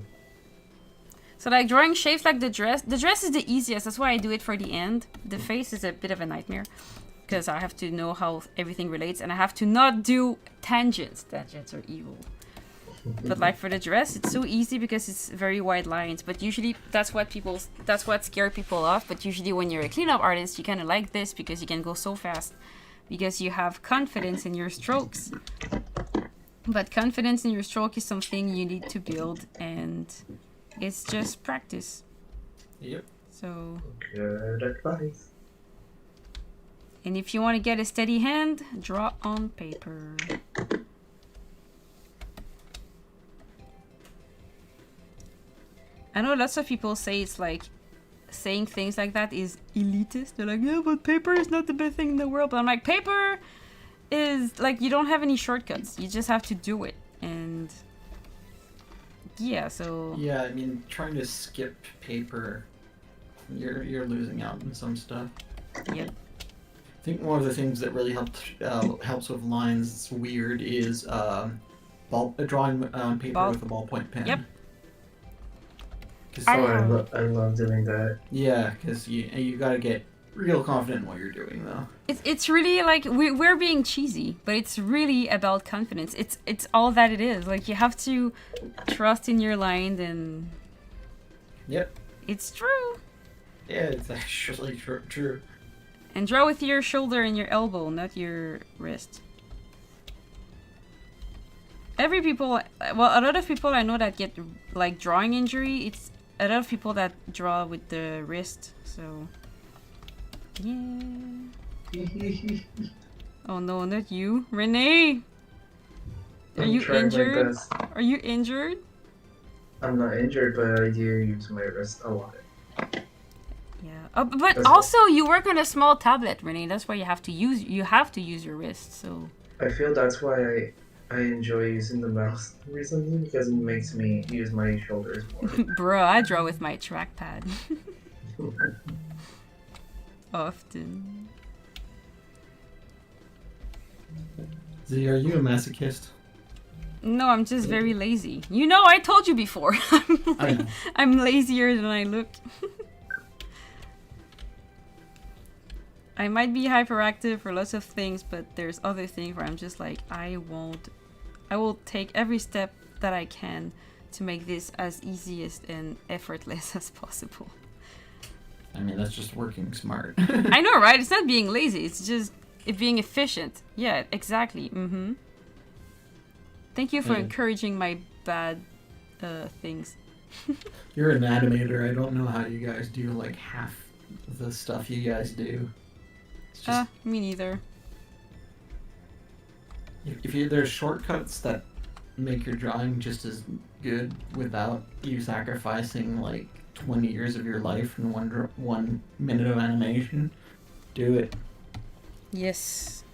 So like drawing shapes like the dress is the easiest. That's why I do it for the end. The face is a bit of a nightmare because I have to know how everything relates and I have to not do tangents. Tangents are evil. But like for the dress, it's so easy because it's very wide lines. But usually that's what scare people off. But usually when you're a cleanup artist, you kind of like this because you can go so fast because you have confidence in your strokes. But confidence in your stroke is something you need to build, and it's just practice. Yep. So good advice. And if you want to get a steady hand, draw on paper. I know lots of people say it's like saying things like that is elitist. They're like, yeah, but paper is not the best thing in the world. But I'm like, paper is like, you don't have any shortcuts. You just have to do it. And yeah, so yeah, I mean, trying to skip paper, you're losing out on some stuff. Yep. I think one of the things that really helps with lines, it's weird, is drawing on paper with a ballpoint pen. Yep. I love doing that. Yeah, because you gotta get real confident in what you're doing, though. It's really like we're being cheesy, but it's really about confidence. It's all that it is. Like you have to trust in your line, and yep, it's true. Yeah, it's actually true. And draw with your shoulder and your elbow, not your wrist. A lot of people I know that get like drawing injury. It's a lot of people that draw with the wrist, so yeah. Oh no, not you, Renee. Are you injured? Are you injured? I'm not injured, but I do use my wrist a lot. Yeah, but also you work on a small tablet, Renee. That's why you have to use your wrist. So I feel that's why I enjoy using the mouse recently because it makes me use my shoulders more. Bro, I draw with my trackpad. Often. Z, are you a masochist? No, I'm just very lazy. You know, I told you before. I know. I'm lazier than I look. I might be hyperactive for lots of things, but there's other things where I'm just like, I will take every step that I can to make this as easiest and effortless as possible. I mean, that's just working smart. I know, right? It's not being lazy, it's just it being efficient. Yeah, exactly. Mm-hmm. Thank you for Yeah. encouraging my bad things. You're an animator. I don't know how you guys do like half the stuff you guys do. It's just Me neither. there's shortcuts that make your drawing just as good without you sacrificing like 20 years of your life in 1 minute of animation. Do it. Yes.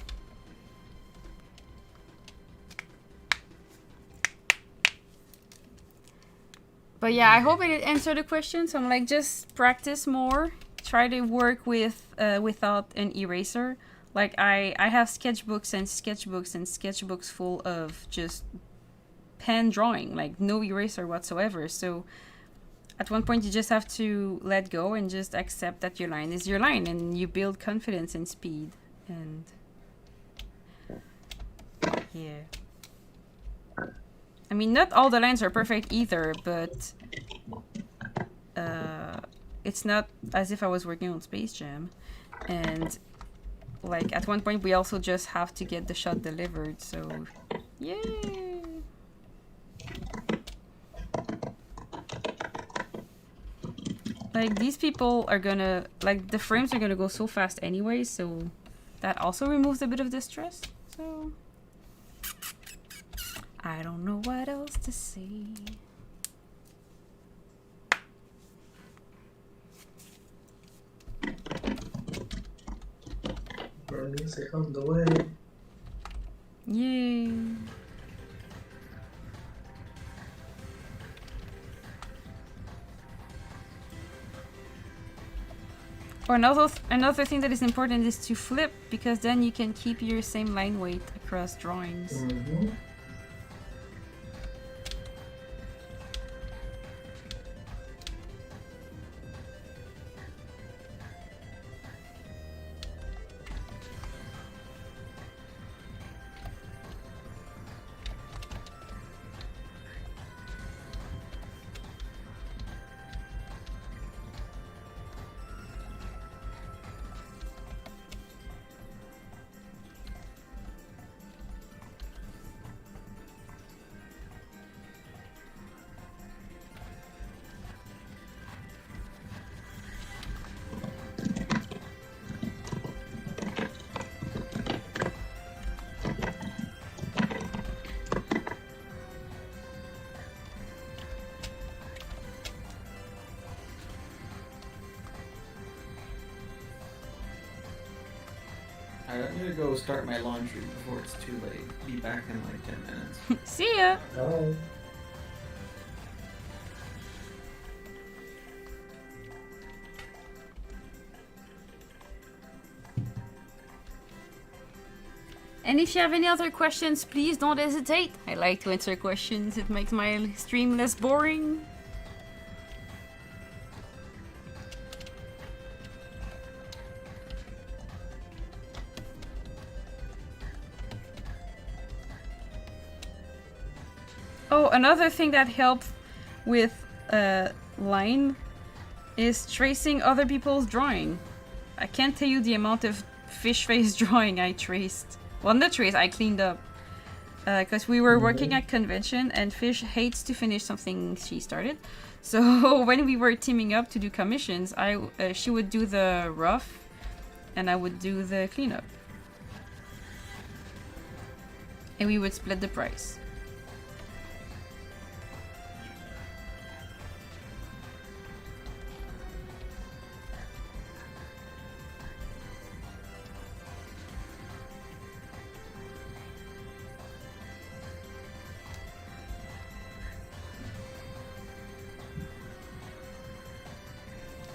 But yeah, I hope it answered the question. So I'm like, just practice more. Try to work with without an eraser. Like I have sketchbooks and sketchbooks and sketchbooks full of just pen drawing, like no eraser whatsoever. So at one point you just have to let go and just accept that your line is your line, and you build confidence and speed. And yeah. I mean, not all the lines are perfect either, but it's not as if I was working on Space Jam. And like at one point we also just have to get the shot delivered, so yay! Like these people are gonna, like the frames are gonna go so fast anyway, so that also removes a bit of the stress. So I don't know what else to say. Burn music on the way. Yay. Or another thing that is important is to flip, because then you can keep your same line weight across drawings. Mm-hmm. Alright, I'm gonna go start my laundry before it's too late. Be back in like 10 minutes. See ya! Oh. And if you have any other questions, please don't hesitate. I like to answer questions, it makes my stream less boring. Oh, another thing that helps with line is tracing other people's drawing. I can't tell you the amount of fish face drawing I traced. Well, not traced, I cleaned up. Because we were working at convention and Fish hates to finish something she started. So when we were teaming up to do commissions, she would do the rough and I would do the cleanup. And we would split the price.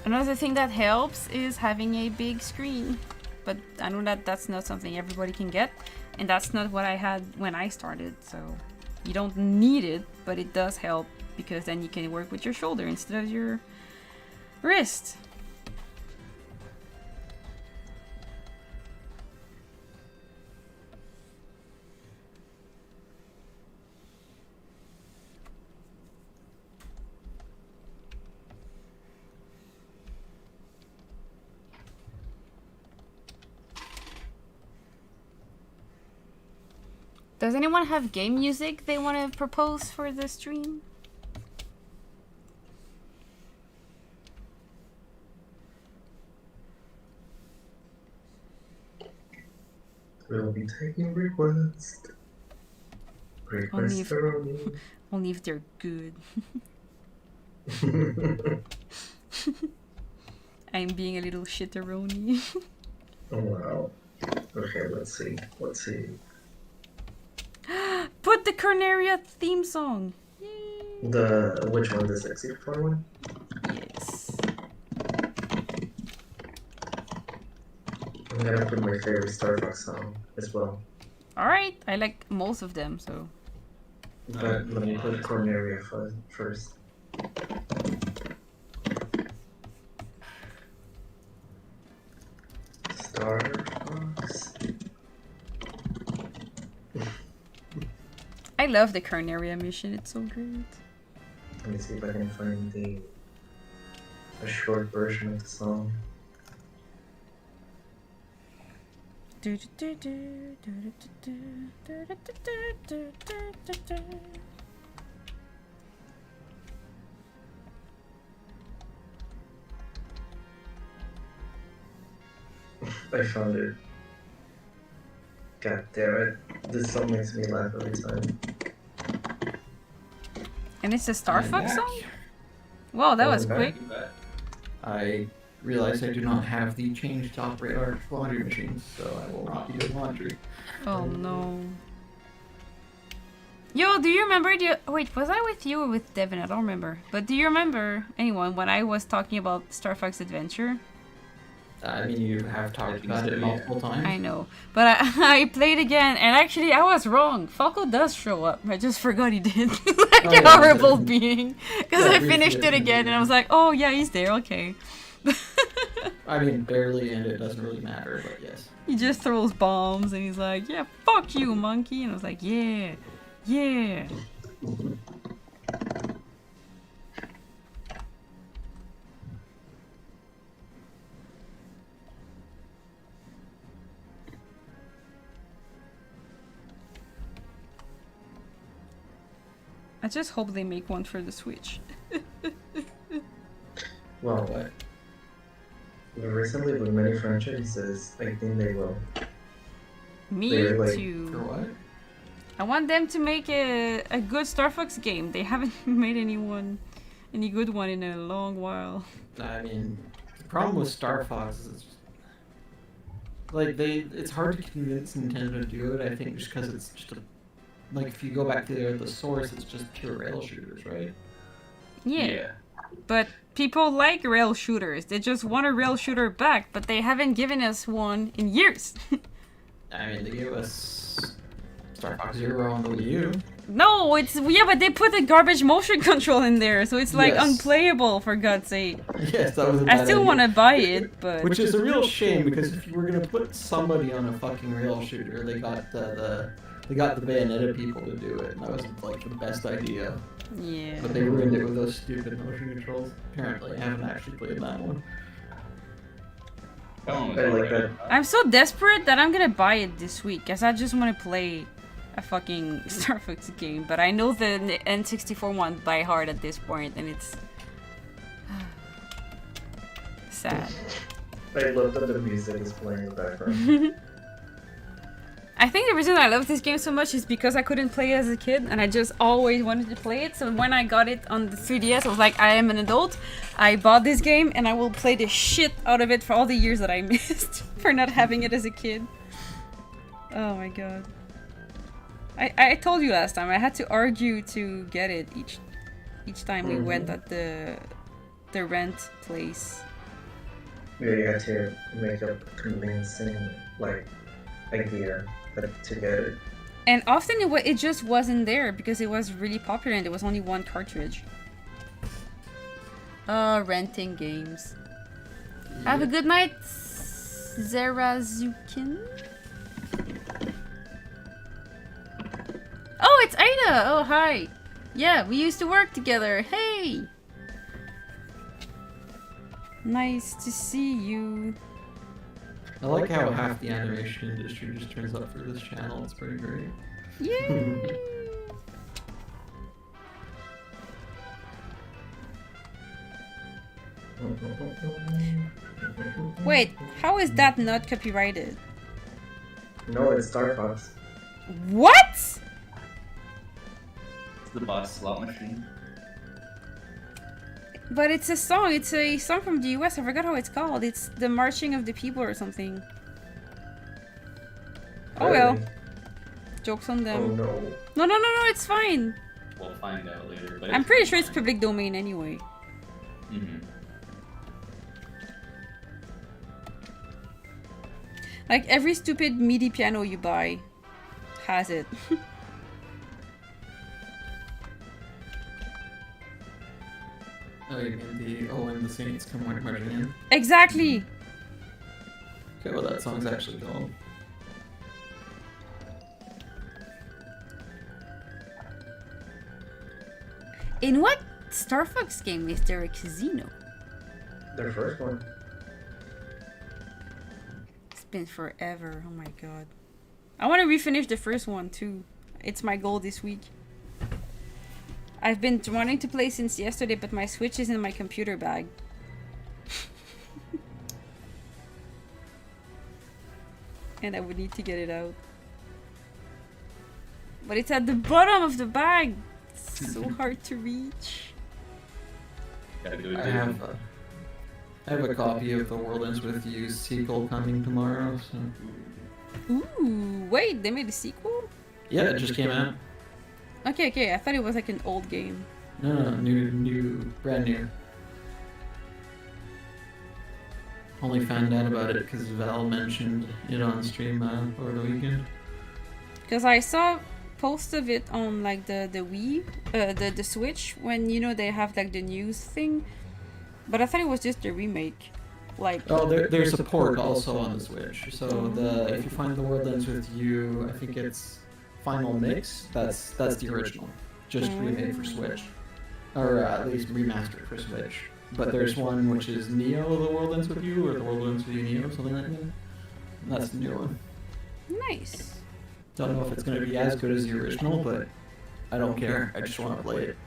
Another thing that helps is having a big screen, but I know that that's not something everybody can get. And that's not what I had when I started, so you don't need it, but it does help because then you can work with your shoulder instead of your wrist. Does anyone have game music they want to propose for the stream? We'll be taking requests. Only if, are only. only if they're good. I'm being a little shitteroni. Oh wow. Okay, let's see. Let's see. Put the Carnaria theme song. Yay. Which one? The 64 one? Yes. I'm gonna put my favorite Star Fox song as well. Alright, I like most of them, so. But let me put Corneria first. Star Fox. I love the Carnaria mission, it's so great. Let me see if I can find a short version of the song. I found it. God damn it. This song makes me laugh every time. And it's a Star I'm Fox back. song? Wow, that was Welcome quick. back. I realize I do not have the change to operate our laundry machines, so I will not be doing laundry. Oh no. Yo, do you remember wait, was I with you or with Devin? I don't remember. But do you remember, anyone, when I was talking about Star Fox Adventure? I mean, you have talked about it multiple times. I know. But I played again, and actually I was wrong. Falco does show up. I just forgot he did. Like Oh, a yeah, horrible he did. being. Because Yeah, I we finished did. it again, and I was like, oh yeah, he's there, okay. I mean, barely, and it doesn't really matter, but yes. He just throws bombs, and he's like, yeah, fuck you, monkey. And I was like, yeah, yeah. I just hope they make one for the Switch. Well, But recently with many franchises, I think they will. Me They're like- for too. what? I want them to make a good Star Fox game. They haven't made any good one in a long while. I mean, the problem with Star Fox is like it's hard to convince Nintendo to do it. I think just because it's just like if you go back to the source, it's just pure rail shooters, right? Yeah. But people like rail shooters. They just want a rail shooter back, but they haven't given us one in years. I mean, they gave us Star Fox Zero on the Wii U. No, but they put a garbage motion control in there, so it's like Yes. unplayable for God's sake. Yes, that was a I bad still idea. want to buy it, but Which is a real shame because if you were gonna put somebody on a fucking rail shooter, they got the Bayonetta people to do it, and that was like the best idea. yeah. But they ruined it with those stupid motion controls. Apparently, I haven't actually played that one. That one was I like alright. that. I'm so desperate that I'm gonna buy it this week, cause I just want to play a fucking Star Fox game. But I know the N64 one by heart at this point, and it's sad. I love that the music is playing in the background. I think the reason I love this game so much is because I couldn't play it as a kid, and I just always wanted to play it. So when I got it on the 3DS, I was like, I am an adult. I bought this game, and I will play the shit out of it for all the years that I missed for not having it as a kid. Oh my god. I told you last time, I had to argue to get it each time we went at the rent place. Yeah, you had to make up a convincing, like, idea to get it. And often it just wasn't there because it was really popular and there was only one cartridge. Renting games. Have a good night, Zerazukin. Oh, it's Aida! Oh, hi! Yeah, we used to work together. Hey! Nice to see you. I like how half the animation industry just turns up for this channel. It's pretty great. Yay! Wait, how is that not copyrighted? No, it's Star Fox. What? It's the boss slot machine. But it's a song. It's a song from the US. I forgot how it's called. It's the Marching of the People or something. Oh well. Really? Jokes on Oh them. no. No, it's fine. We'll find out later. But I'm pretty sure it's public domain anyway. Mm-hmm. Like every stupid MIDI piano you buy has it. Oh, you mean the "Oh, and the Saints Come Marching In"? Exactly. Okay, well that song's actually called. In what Star Fox game is there a casino? Their first one. It's been forever. Oh my god. I want to refinish the first one too. It's my goal this week. I've been wanting to play since yesterday, but my Switch is in my computer bag. And I would need to get it out. But it's at the bottom of the bag. It's so hard to reach. Gotta do it. I have a copy of The World Ends With You sequel coming tomorrow. So Ooh, wait, they made a sequel? yeah, it just came out. Okay, I thought it was like an old game. No, new, brand new. Only found out about it because Val mentioned it on stream over the weekend. Because I saw post of it on like the Wii, the Switch, when you know they have like the news thing. But I thought it was just a remake. Like Oh, there's support also on the Switch. So if you find The World Ends With You, I think it's Final Mix. That's the original, just remade for Switch, or at least remastered for Switch. But there's one which is Neo: The World Ends With You, or The World Ends With You Neo, something like that. That's the new one. nice. Don't know if it's going to be as good as the original, but I don't care. I just want to play it.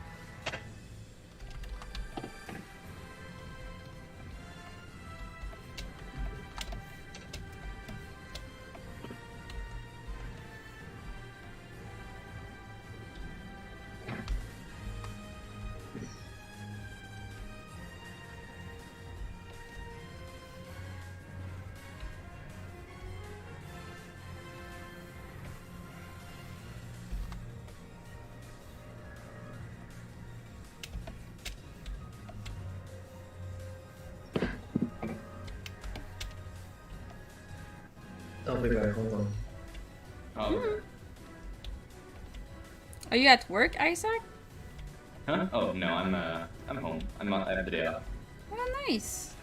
I'll be back, hold on. Oh. Are you at work, Isaac? Huh? Oh no, I'm home. I have the day off. Oh, nice.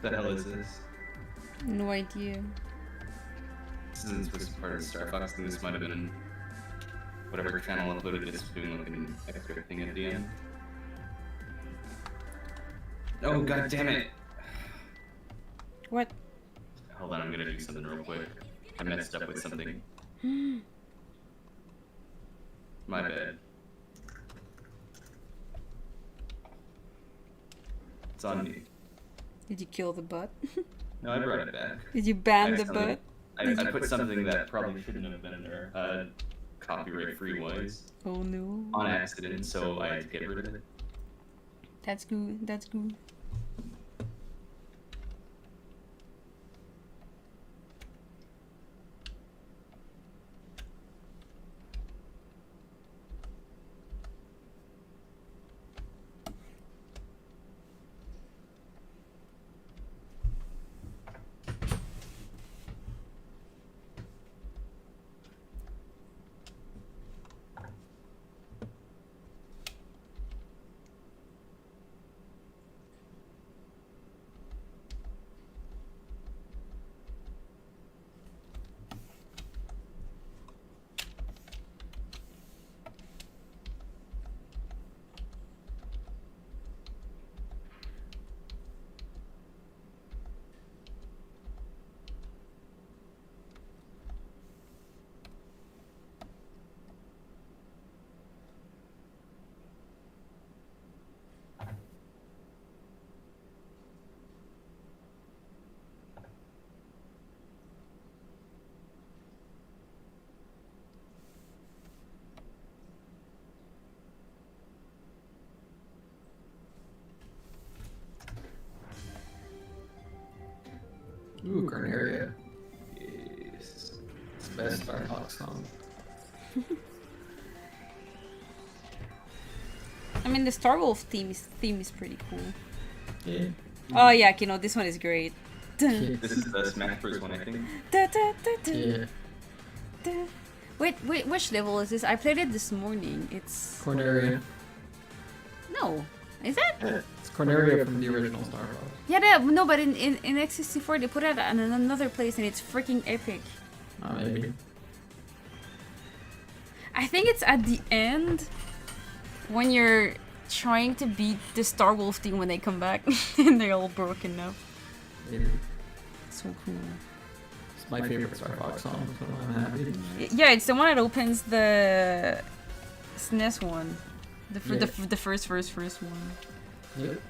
The hell is this? No idea. This isn't supposed to be part of Star Fox, and this might have been whatever channel uploaded this doing like an extra thing at the end. Oh god damn it! What? Hold on, I'm gonna do something real quick. I messed up with something. My bad. It's on me. Did you kill the butt? No, I brought it back. Did you ban the Accidentally. butt? I put something that probably shouldn't have been there, copyright-free wise, Oh no. on accident, so I had to get rid of it. That's good. That's good. Ooh, Carnaria. Yes. It's the best Star Fox song. I mean, the Star Wolf theme is pretty cool. Yeah. Oh yeah, Kino, this one is great. Yeah. This is the Smash Bros. One, I think. Yeah. Wait, which level is this? I played it this morning. It's... Corneria. No. Is it? Yeah. It's Corneria from the original Star Fox. Yeah, no, but in X64 they put it in another place and it's freaking epic. Oh, maybe. I think it's at the end when you're trying to beat the Star Wolf team when they come back and they're all broken up. Maybe. So cool. It's my favorite Star Fox song, so I'm happy. Yeah, it's the one that opens the SNES one. Yeah. The first one. Yep.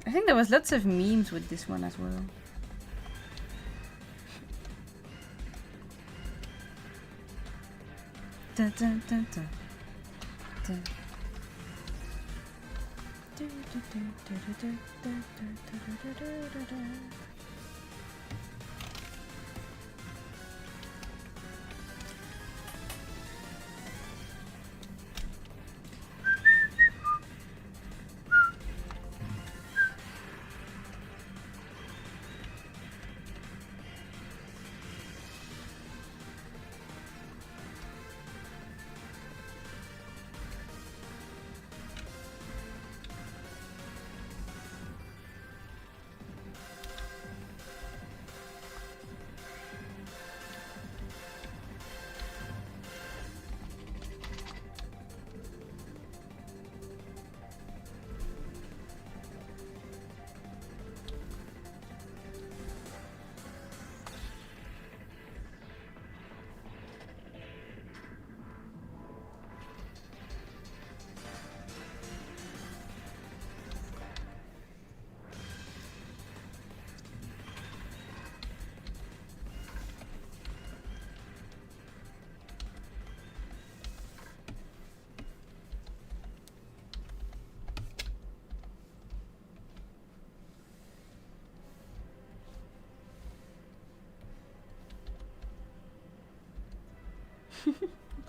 I think there was lots of memes with this one as well. Dun, dun, dun, dun. Dun. Du, du, du, du, du, du, du, du, du, du, du, du.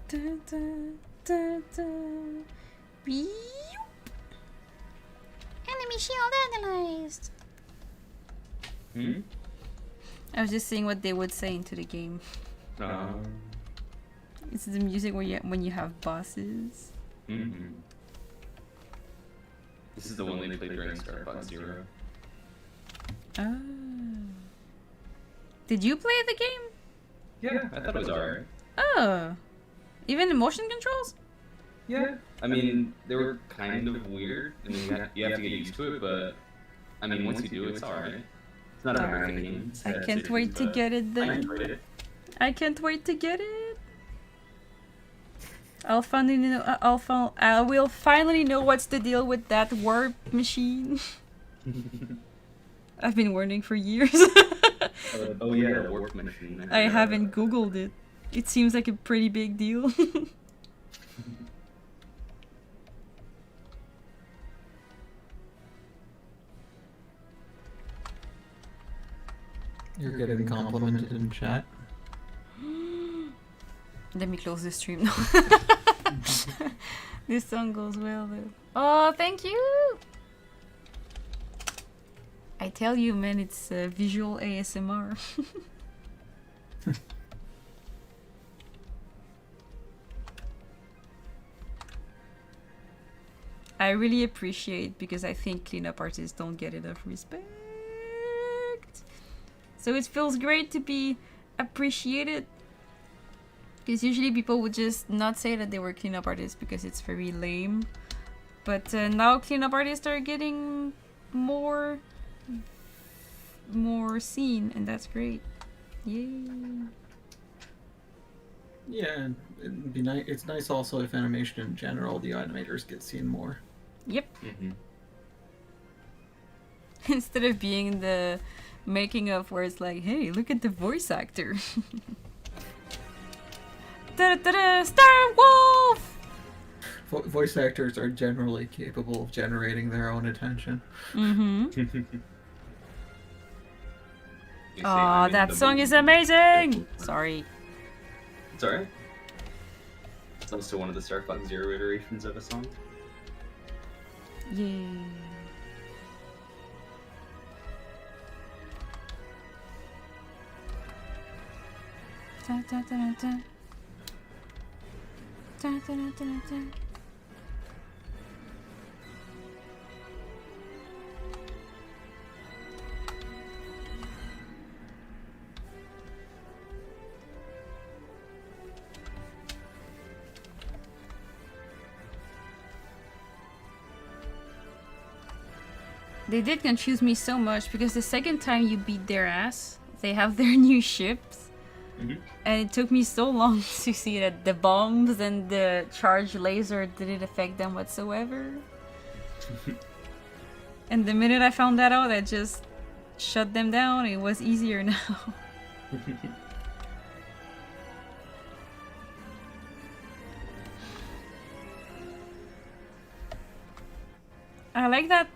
Da, da, da, da. Beep. Enemy shield analyzed. Hmm? I was just seeing what they would say into the game. It's the music when you have bosses. Mm-hmm. This is the one they played during Star Fox Zero. Oh. Did you play the game? Yeah, I thought it was alright. Oh. Even the motion controls? Yeah. I mean, they were kind of weird. I mean, you have to get used to it, but I mean, once you do, it's alright. It's not a perfect game. I can't wait to get it I then. enjoyed it. I can't wait to get it. I will finally know what's the deal with that warp machine. I've been warning for years. Oh yeah, the warp machine. I haven't googled it. It seems like a pretty big deal. You're getting complimented in chat. Let me close the stream now. This song goes well though. Oh, thank you! I tell you, man, it's visual ASMR. I really appreciate, because I think cleanup artists don't get enough respect. So it feels great to be appreciated. Because usually people would just not say that they were cleanup artists because it's very lame. But now cleanup artists are getting more seen, and that's great. Yay. Yeah, it'd be nice. It's nice also if animation in general, the animators get seen more. Yep. Mm-hmm. Instead of being the making of where it's like, hey, look at the voice actor. Da-da-da-da, Star Wolf! Voice actors are generally capable of generating their own attention. Mm-hmm. Aw, that song is amazing! Sorry. It's alright. It's also one of the Star Fox Zero iterations of a song. Yay. Da, da, da, da. Da, da, da, da, da. They did confuse me so much because the second time you beat their ass, they have their new ships. Mm-hmm. And it took me so long to see that the bombs and the charged laser didn't affect them whatsoever. And the minute I found that out, I just shut them down. It was easier now. I like that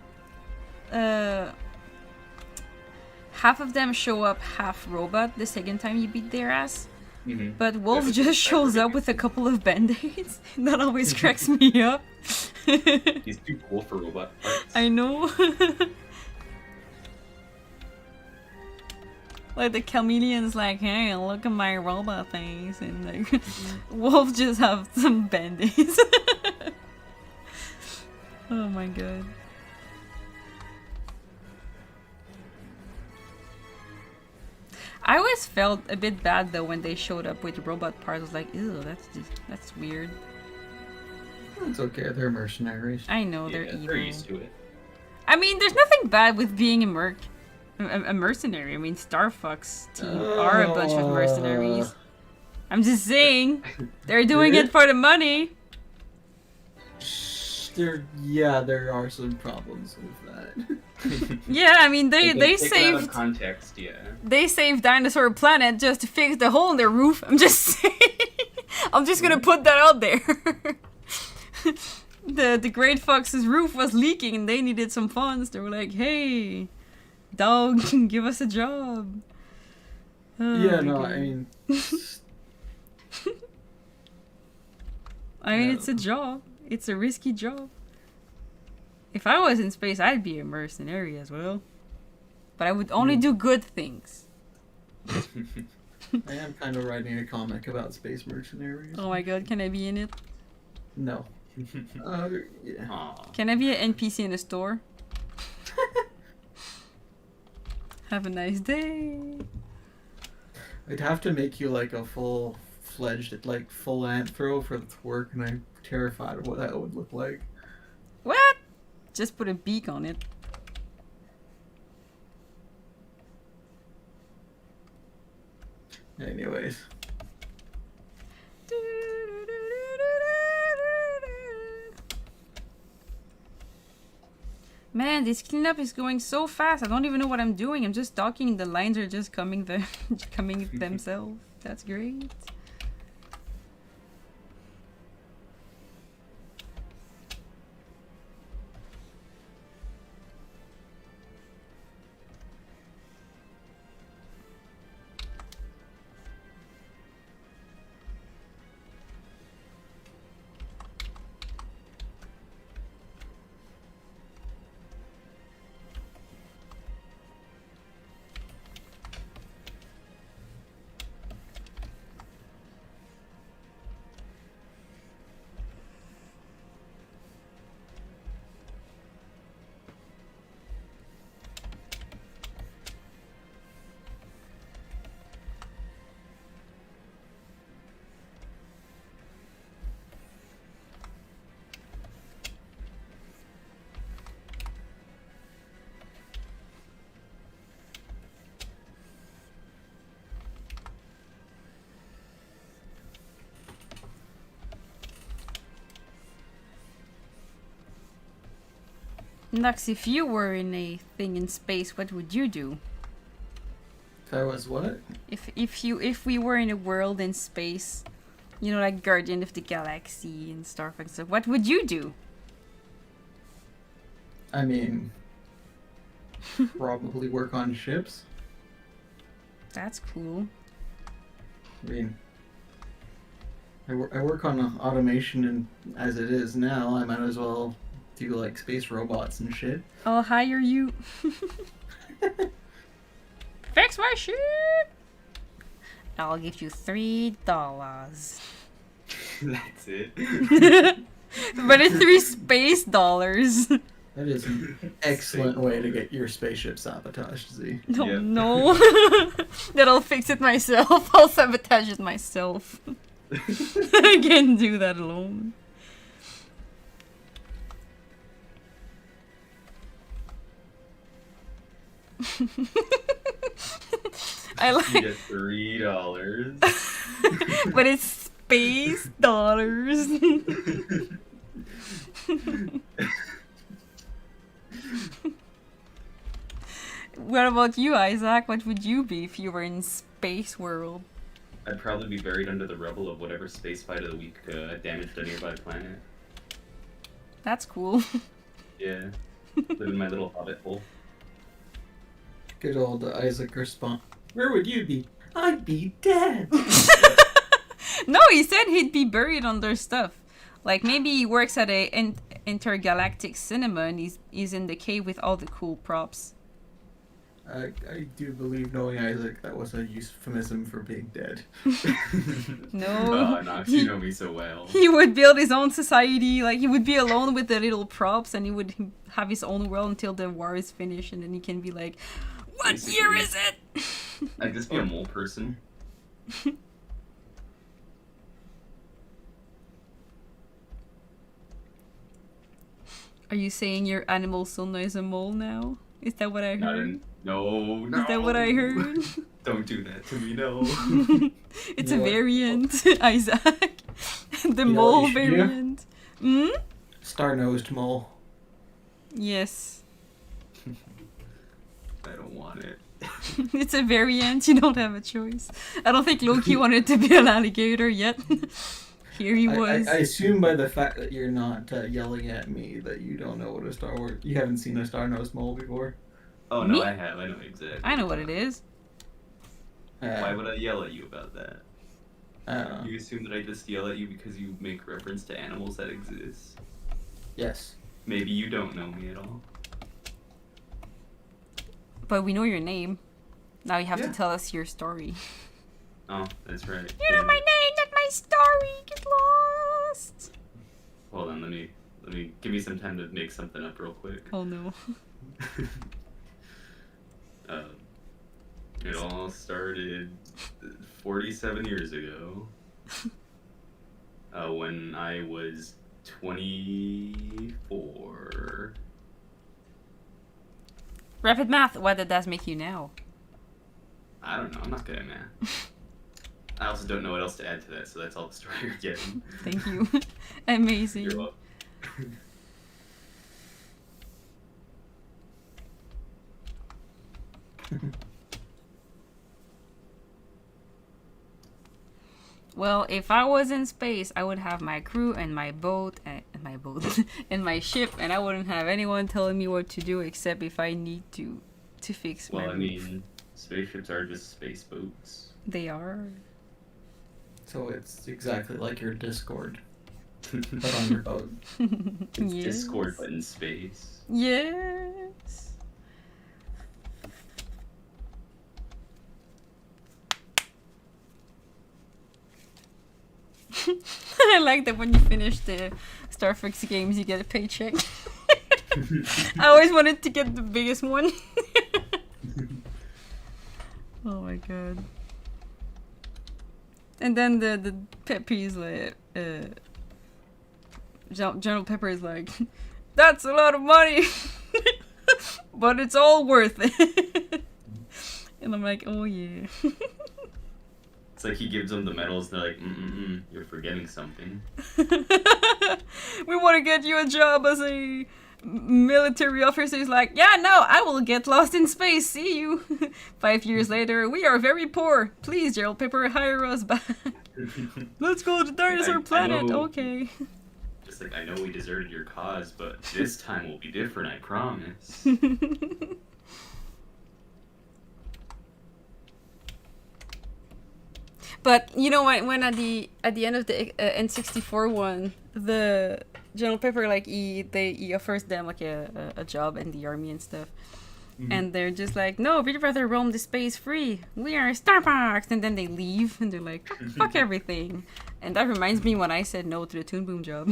half of them show up half robot the second time you beat their ass. Mm-hmm. But Wolf just shows up with a couple of band-aids. That always cracks me up. He's too cool for robot parts. I know. Like the chameleon's like, hey, look at my robot face. And like, Wolf just have some band-aids. Oh my god. I always felt a bit bad though when they showed up with robot parts. I was like, ew, that's weird. It's okay, they're mercenaries. I know they're evil. They're used to it. I mean, there's nothing bad with being a mercenary. I mean, Star Fox team are a bunch of mercenaries. I'm just saying, they're doing it for the money. There are some problems with that. Yeah, I mean, they Take it out saved of context, yeah. they saved Dinosaur Planet just to fix the hole in their roof. I'm just saying. I'm just gonna put that out there. The Great Fox's roof was leaking and they needed some funds. They were like, hey, dog, give us a job. Oh Yeah, my no, God. I mean, I mean, it's a job. It's a risky job. If I was in space, I'd be a mercenary as well. But I would only do good things. I am kind of writing a comic about space mercenaries. Oh my god, can I be in it? No. Yeah. Aw. Can I be an NPC in a store? Have a nice day. I'd have to make you like a full-fledged, like full anthro for it to work, and I'm terrified of what that would look like. What? Just put a beak on it. Anyways. Man, this cleanup is going so fast. I don't even know what I'm doing. I'm just talking. The lines are just coming coming themselves. That's great. Nux, if you were in a thing in space, what would you do? If I was what? If we were in a world in space, you know, like Guardian of the Galaxy and stuff and stuff, what would you do? I mean, probably work on ships. That's cool. I mean, I work on automation, and as it is now, I might as well do like space robots and shit. I'll hire you. Fix my ship. I'll give you $3. That's it. But it's $3 space dollars. That is an excellent way to get your spaceship sabotaged, Z. No, Yep. no. That I'll fix it myself. I'll sabotage it myself. I can't do that alone. I You like, get $3. but it's space dollars. What about you, Isaac? What would you be if you were in space world? I'd probably be buried under the rubble of whatever space fight of the week damaged a nearby planet. That's cool. Yeah. Live in my little hobbit hole. Good old Isaac response. Where would you be? I'd be dead. No, he said he'd be buried under stuff. Like maybe he works at a intergalactic cinema and he's in the cave with all the cool props. I do believe, knowing Isaac, that was a euphemism for being dead. No. Oh, Nox, you know me so well. He would build his own society. Like he would be alone with the little props, and he would have his own world until the war is finished, and then he can be like, "What year is it?" I'd just be a mole person. Are you saying your animal son is a mole now? Is that what I Not heard? in... No, no. Is that what I heard? Don't do that to me, no. It's You a know what? variant, Isaac. The know mole what you should do? variant. Hmm? Star-nosed mole. Yes. I don't want it. It's a variant. You don't have a choice. I don't think Loki wanted to be an alligator yet. Here he was. I assume by the fact that you're not yelling at me that you don't know what a Star Wars... You haven't seen a star-nosed mole before? Oh, no, Me? I have. I know exactly. I know what it is. Why would I yell at you about that? You assume that I just yell at you because you make reference to animals that exist. Yes. Maybe you don't know me at all. But we know your name. Now you have Yeah. to tell us your story. Oh, that's right. You know my name, not my story. Get lost. Hold on, let me give me some time to make something up real quick. Oh no. It all started 47 years ago. When I was 24. Rapid math. What did that make you now? I don't know. I'm not good at math. I also don't know what else to add to that, so that's all the story you're getting. Thank you. Amazing. You're welcome. Well, if I was in space, I would have my crew and my boat and and my ship, and I wouldn't have anyone telling me what to do except if I need to fix my Well, I roof. mean, spaceships are just space boats. They are. So it's exactly like your Discord, but on your boat. It's Yes. Discord, but in space. Yes. I like that when you finish the Starfix games, you get a paycheck. I always wanted to get the biggest one. Oh my god. And then the Peppy is like, General Pepper is like, that's a lot of money, but it's all worth it. And I'm like, oh yeah. It's like he gives them the medals, and they're like, you're forgetting something. We want to get you a job as a military officer. He's like, yeah, no, I will get lost in space. See you. 5 years later, we are very poor. Please, Gerald Pepper, hire us back. Let's go to dinosaur I planet. know. Okay. Just like, I know we deserted your cause, but this time will be different, I promise. But you know what? When at the end of the N64 one, the General Pepper like he offers them like a job in the army and stuff, and they're just like, no, we'd rather roam the space free. We are Starbucks, and then they leave and they're like, fuck everything. And that reminds me when I said no to the Toon Boom job.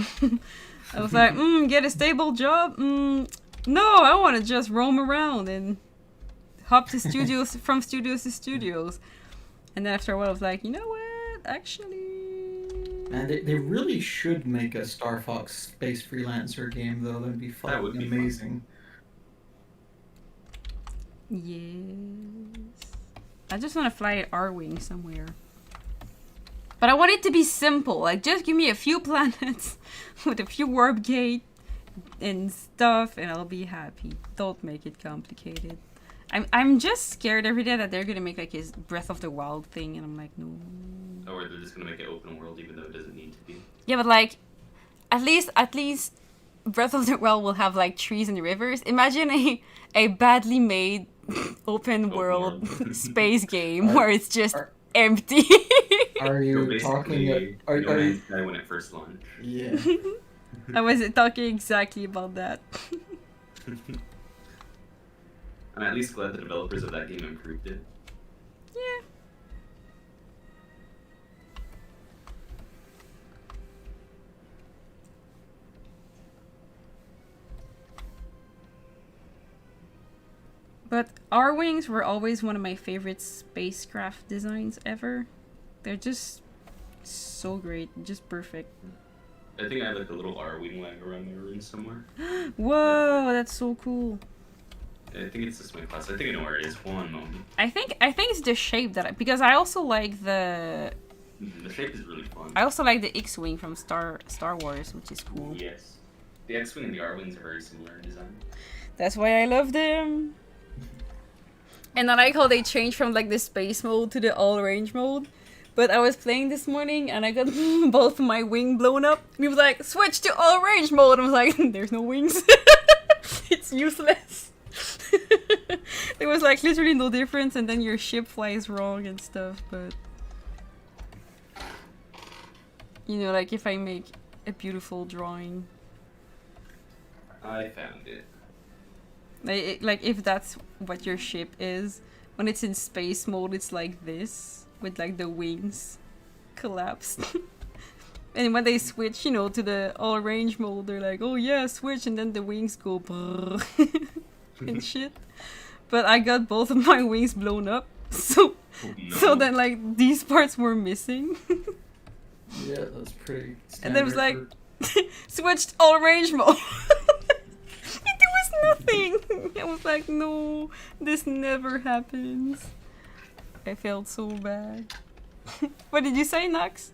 I was like, get a stable job. No, I want to just roam around and hop to studios from studios to studios. And then after a while, I was like, you know what? Actually... And they really should make a Star Fox Space Freelancer game, though. That'd be That would fucking be amazing. Yes. I just want to fly at R-Wing somewhere. But I want it to be simple. Like, just give me a few planets with a few warp gate and stuff, and I'll be happy. Don't make it complicated. I'm just scared every day that they're gonna make like his Breath of the Wild thing, and I'm like, no. Or they're just gonna make it open world even though it doesn't need to be. Yeah, but like, at least Breath of the Wild will have like trees and rivers. Imagine a badly made open world space game where it's just empty. Are So you basically, talking? Are No Man's you? Sky when it first launched. Yeah. I was talking exactly about that. I'm at least glad the developers of that game improved it. Yeah. But R-Wings were always one of my favorite spacecraft designs ever. They're just so great, just perfect. I think I have like a little R-Wing lying around my room somewhere. Whoa, that's so cool. I think it's this my class. I think I know where it is. One moment. I think it's the shape that because I also like the The shape is really fun. I also like the X-Wing from Star Wars, which is cool. Yes. The X-Wing and the R-Wings are very similar in design. That's why I love them. And I like how they changed from like the space mode to the all-range mode. But I was playing this morning and I got both my wing blown up. And he was like, switch to all-range mode. I was like, there's no wings. It's useless. There was like literally no difference, and then your ship flies wrong and stuff, but... You know, like if I make a beautiful drawing. I found it. Like if that's what your ship is, when it's in space mode, it's like this with like the wings collapsed. And when they switch, you know, to the all range mode, they're like, oh yeah, switch, and then the wings go brrr and shit. But I got both of my wings blown up, so Oh, no. so then like these parts were missing, Yeah, that's pretty. and there was like for- switched all range mode. There was nothing. I was like, no, this never happens. I felt so bad. What did you say, Nux?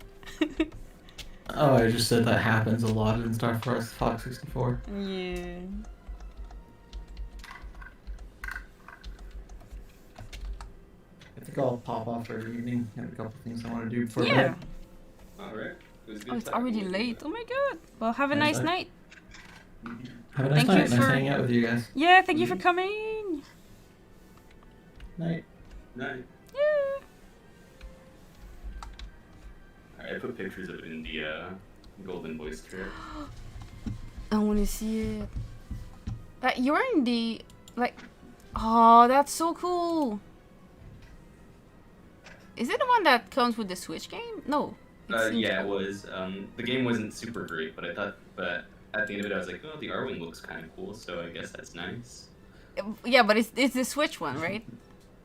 Oh, I just said that happens a lot in Star Fox 64. Yeah. I think I'll pop off for the evening. I have a couple things I want to do before Yeah. bed. All right. It was good Oh, it's talking already with you. late. Oh my god. Well, have a Nice nice night. night. Have a nice Thank you night. Nice for- hanging out with you guys. Yeah, thank you for coming. Night. Night. Yeah. Alright, I put pictures of it in the Golden Voice trip. I want to see it. You're in the like. Oh, that's so cool. Is it the one that comes with the Switch game? No. It's Yeah, it was. The game wasn't super great, but but at the end of it, I was like, oh, the Arwing looks kind of cool, so I guess that's nice. Yeah, but it's the Switch one, right?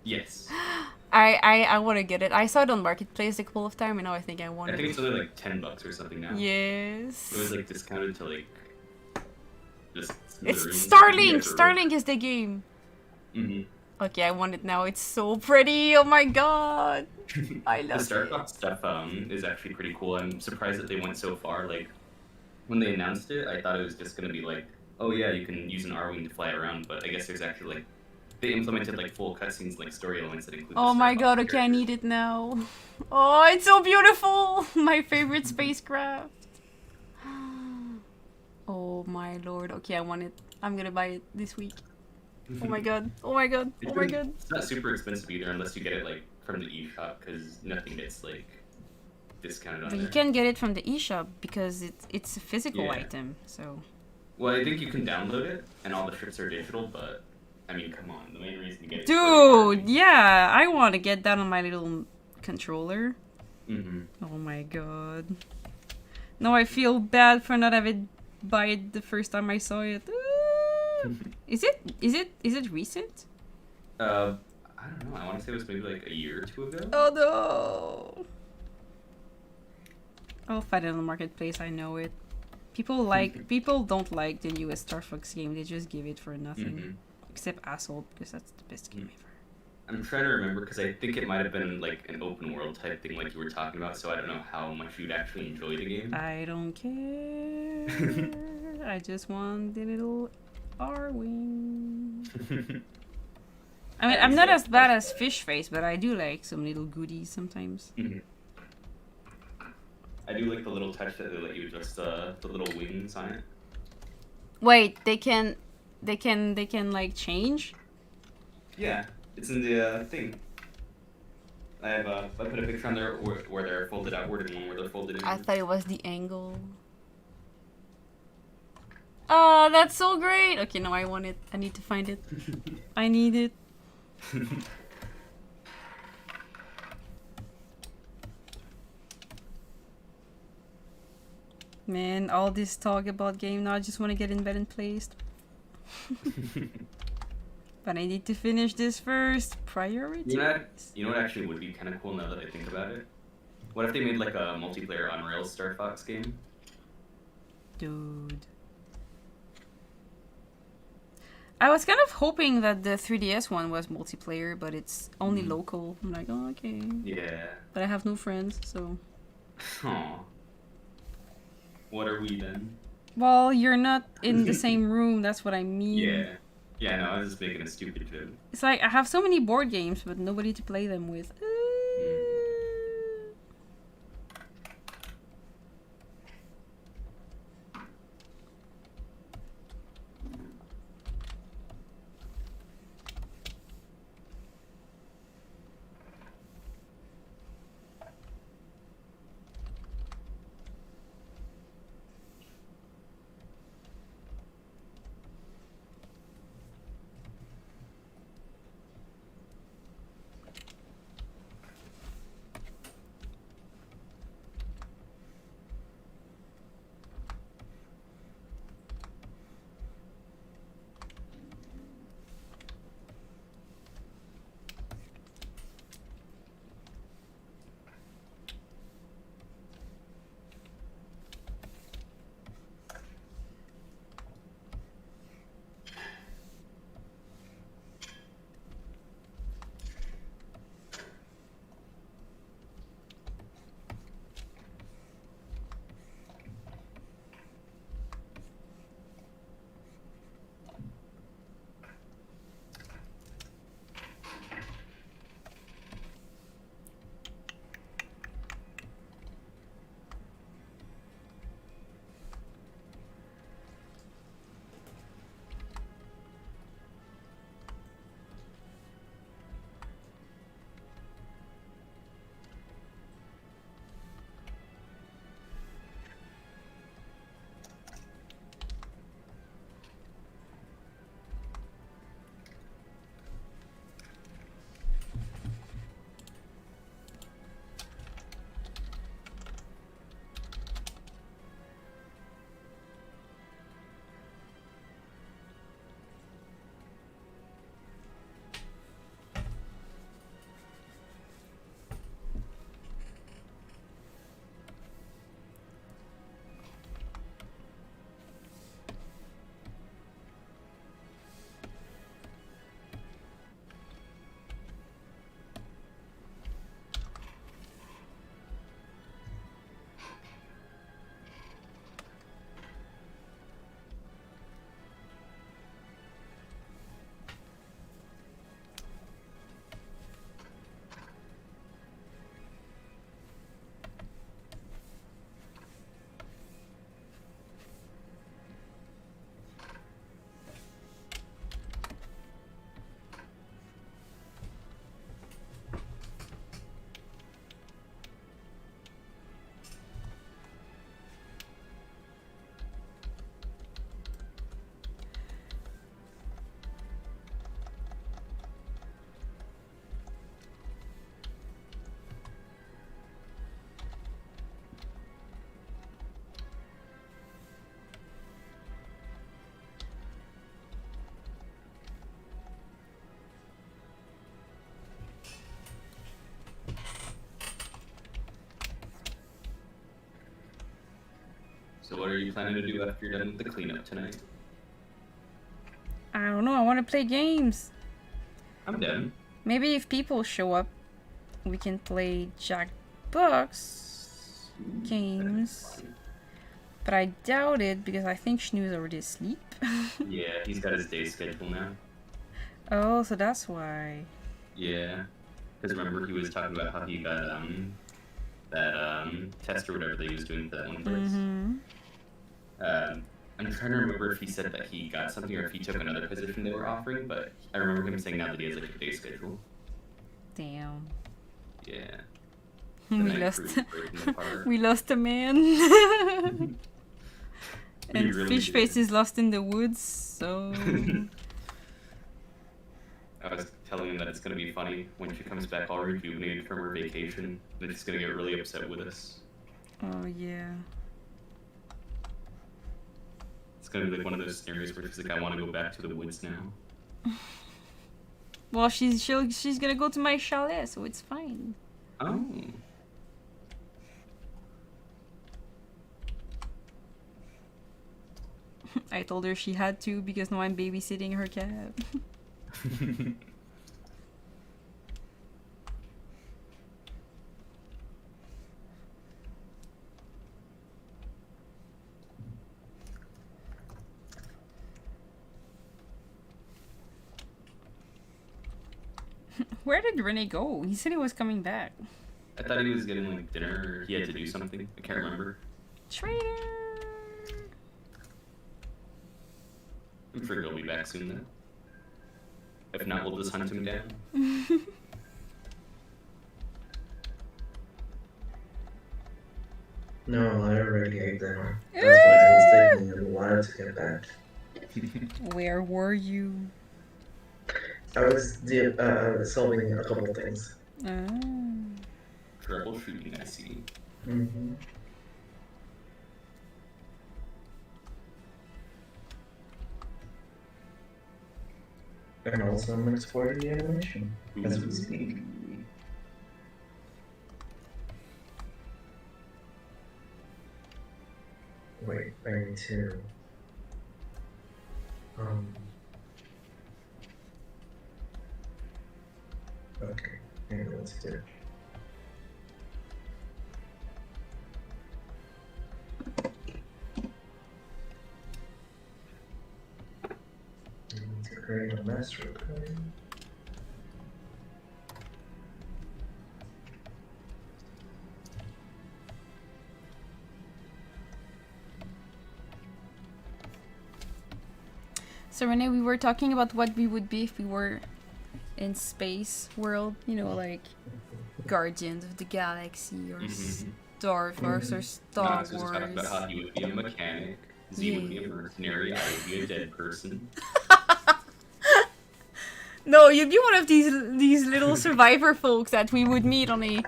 Yes. I want to get it. I saw it on Marketplace a couple of times, and now I think I want I it. think it's only like $10 or something now. Yes. It was like discounted to like just. It's smithereens. Starlink. Starlink is the game. Mm-hmm. Okay, I want it now. It's so pretty. Oh my god. I The love Star it. Fox stuff is actually pretty cool. I'm surprised that they went so far. Like when they announced it, I thought it was just gonna be like, oh yeah, you can use an R-wing to fly around. But I guess there's actually like they implemented like full cutscenes, like story elements that include. Oh the my Star god, Fox okay, I characters. need it now. Oh, it's so beautiful! My favorite spacecraft. Oh my lord. Okay, I want it. I'm gonna buy it this week. Oh my god. Oh my god. Oh my god. It's not super expensive either, unless you get it like from the eShop, because nothing gets like discounted on But you there. can get it from the eShop because it's a physical Yeah. item, so. Well, I think you can download it, and all the ships are digital. But I mean, come on, the main reason to get it. Dude, yeah, I want to get that on my little controller. Mm-hmm. Oh my god. No, I feel bad for not having buy it the first time I saw it. Is it recent? I don't know. I want to say it was maybe like a year or two ago. Oh no. I'll find it on the marketplace, I know it. People don't like the newest Star Fox game, they just give it for nothing. Mhm. Except Assault, because that's the best game ever. I'm trying to remember because I think it might have been like an open world type thing, like you were talking about. So I don't know how much you'd actually enjoy the game. I don't care. I just want the little R-Wing. I mean, I'm not as bad as Fish Face, but I do like some little goodies sometimes. Mhm. I do like the little touch that they let you adjust the little wings on it. Wait, they can like change? Yeah, it's in the thing. I put a picture on there where they're folded outward and one where they're folded in. I thought it was the angle. Oh, that's so great! Okay, no, I want it. I need to find it. I need it. Man, all this talk about game now, I just want to get in bed and play. But I need to finish this first. Priorities. You know what actually would be kind of cool now that I think about it? What if they made like a multiplayer on Rails Star Fox game? Dude. I was kind of hoping that the 3DS one was multiplayer, but it's only local. I'm like, oh, okay. Yeah. But I have no friends, so... Aw. What are we then? Well, you're not in the same room, that's what I mean. Yeah. Yeah, no, I was just making a stupid joke. It's like, I have so many board games, but nobody to play them with. So what are you planning to do after you're done with the cleanup tonight? I don't know. I want to play games. I'm done. Maybe if people show up, we can play Jackbox games. But I doubt it because I think Schnoo's already asleep. Yeah, he's got his day schedule now. Oh, so that's why. Yeah. Because remember he was talking about how he got that test or whatever they was doing for that one place. I'm trying to remember if he said that he got something or if he took another position they were offering, but I remember him saying now that he has like a day schedule. Damn. Yeah. We night lost. crew breaking apart. We lost a man. And really Fish did. Face is lost in the woods, so. I was telling him that it's gonna be funny when she comes back all rejuvenated from her vacation. That she's gonna get really upset with us. Oh yeah. It's gonna be like one of those scenarios where she's like, I want to go back to the woods now. Well, she's gonna go to my chalet, so it's fine. Oh. I told her she had to because now I'm babysitting her cat. Where did Renee go? He said he was coming back. I thought he was getting like dinner or he had to do something. I can't remember. Traitor! I'm sure he'll be back soon then. If not, we'll just hunt him down. No, I already ate dinner. That's why it was taking a while to get back. Where were you? I was solving a couple things. Oh. Troubleshooting, I see. Mm-hmm. And also I'm exporting the animation as we speak. Wait, I need to okay, maybe let's do it. I need to create a master recording. So Renee, we were talking about what we would be if we were in space world, you know, like Guardians of the Galaxy or Star Wars or Star Nas was talking about Wars. how he would be a mechanic, Z would be a mercenary, I would be a dead person. No, you'd be one of these little survivor folks that we would meet on a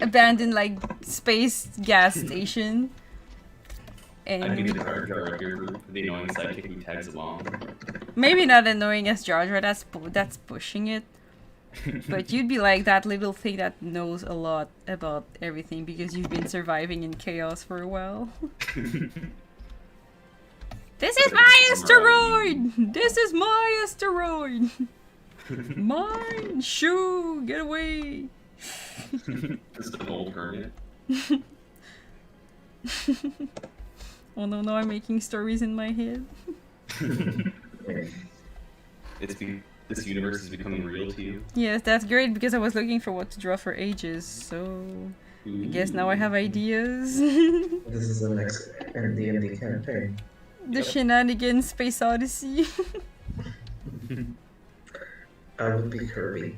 abandoned like space gas station. And I'd be the Jar Jar of your group, the annoying sidekick who tags along. maybe not annoying as Jar Jar, that's pushing it. But you'd be like that little thing that knows a lot about everything because you've been surviving in chaos for a while. This is my asteroid! This is my asteroid! Mine! Shoo! Get away! Just an old hermit. Oh no, now I'm making stories in my head. This universe is becoming real to you. Yes, that's great because I was looking for what to draw for ages, so I guess now I have ideas. This is the next D&D campaign. The Shenanigans Space Odyssey. I would be Kirby.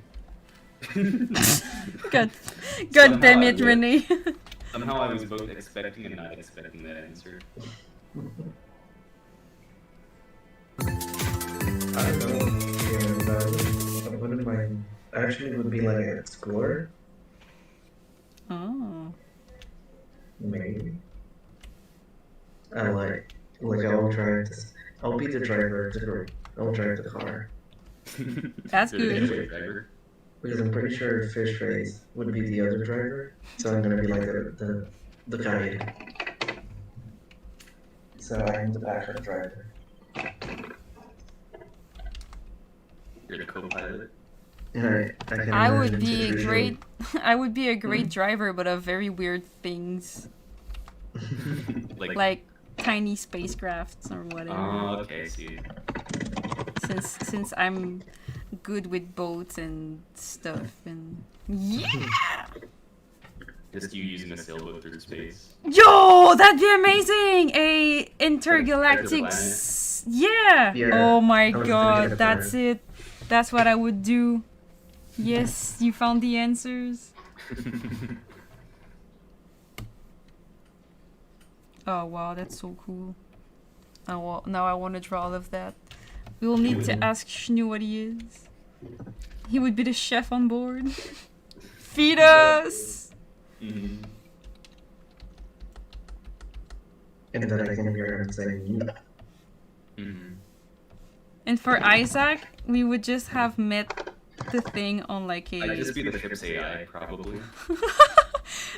God Somehow damn I it, would. Renee. Somehow I was both expecting and not expecting that answer. I don't know. And I wouldn't mind. Actually, it would be like an explorer, Oh. maybe. I like I'll drive this. I'll be the driver of the group. I'll drive the car. That's You're the good. getaway driver. Because I'm pretty sure Fish Face would be the other driver. So I'm gonna be like the guide. so I'm the backup driver. You're the co-pilot. And I can I imagine would be a visual- great I would be a great driver, but of very weird things. Like tiny spacecrafts or whatever. Oh, okay, I see. Since I'm good with boats and stuff and yeah. Just you using a sailboat through space. Yo, that'd be amazing! A intergalactic Exoplanet. yeah. Yeah, Oh my I was thinking god, of that's that. it. That's what I would do. Yes, you found the answers. Oh wow, that's so cool. Oh, now I want to draw all of that. We will need to ask Shnu what he is. He would be the chef on board. Feed us! Mhm. And then I can hear him saying, "No." Mhm. And for Isaac, we would just have met the thing on like a... I'd just be the ship's AI, probably.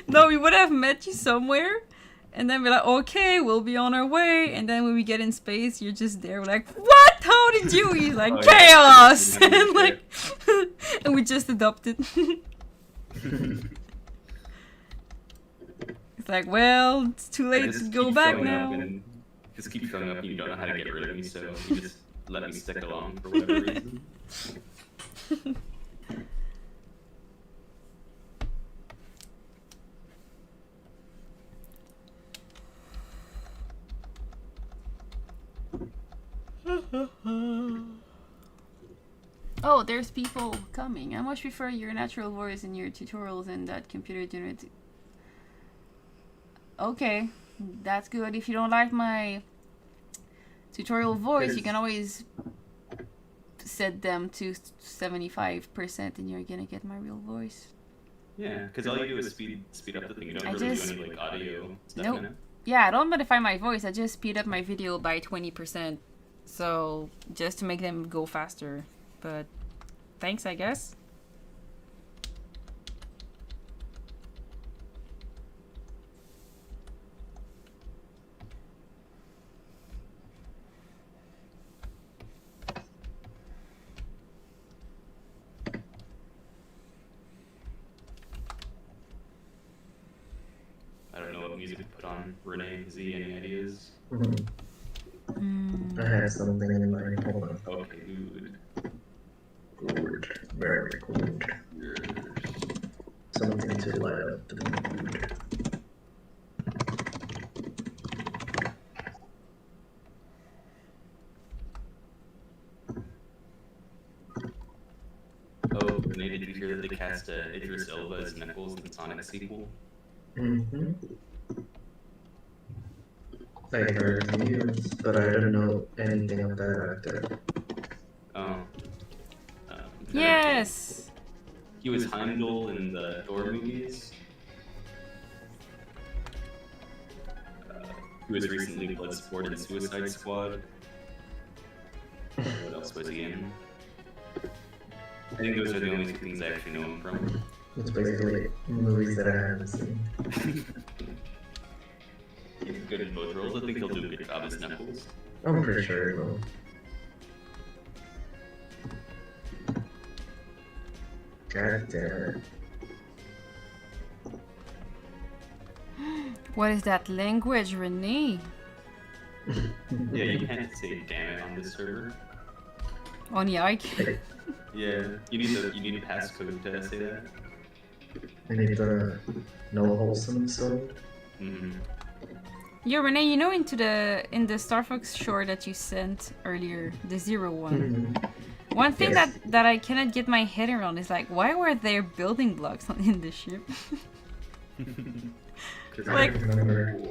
No, we would have met you somewhere. And then we're like, okay, we'll be on our way. And then when we get in space, you're just there. We're like, what? How did you? He's like, Oh, yeah. chaos! Yeah, And like, and we just adopted. It's like, well, it's too I late just to go keep back showing up now. and just keep showing up and you don't know how to get rid of me, so you just let me stick along for whatever reason. Oh, there's people coming. I much prefer your natural voice in your tutorials and that computer generated. Okay, that's good. If you don't like my tutorial voice, you can always set them to 75% and you're gonna get my real voice. Yeah, because all you do is speed up the thing. You don't I really just- do any like audio stuff Nope. in it. Yeah, I don't modify my voice. I just speed up my video by 20%. So, just to make them go faster. But, thanks, I guess. I don't know what music to put on. Renee, Z, any ideas? I have something in mind. Hold on. Okay, good. Good. Very good. Something to light up the mood. Oh, Renee, did you hear that they cast Idris Elba as Knuckles in the Sonic sequel? Mm-hmm. I heard news, but I don't know anything of that actor. Oh. Yes! He was Heimdall in the Thor movies. He was recently Bloodsport in Suicide Squad. What else was he in? I think those are the only two things I actually know him from. It's basically movies that I haven't seen. He's good in both roles. I think he'll do a good job as Knuckles. I'm pretty sure he will. God damn it. What is that language, Renee? Yeah, you can't say damn it on this server. Only I can. Yeah, you need a passcode to say that. I need the no wholesome soul. Mm-hmm. Yo, Renee, you know in the Star Fox short that you sent earlier, the 01. One thing Yes. that I cannot get my head around is like, why were there building blocks in the ship? Like-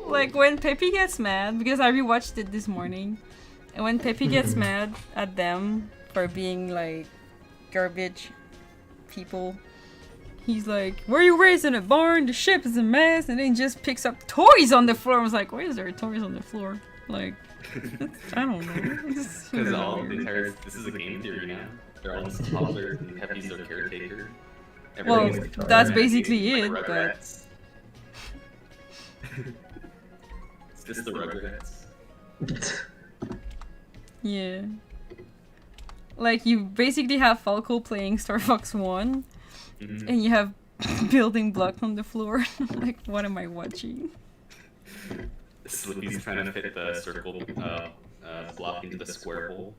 Like when Peppy gets mad, because I rewatched it this morning, and when Peppy gets mad at them for being like garbage people, he's like, "Were you raised in a barn? The ship is a mess," and then he just picks up toys on the floor. I was like, "Why is there toys on the floor?" Like, I don't know. It's Because really all the weird. entire this is a game theory now. They're all just toddlers and Peppy's their caretaker. Well, Everything is like that's Rugrats, basically like it, but Rugrats. It's just the Rugrats. Yeah. Like, you basically have Falco playing Star Fox 1, Mhm. and you have building blocks on the floor. Like, what am I watching? Slippy's trying to fit the circle block into the square hole.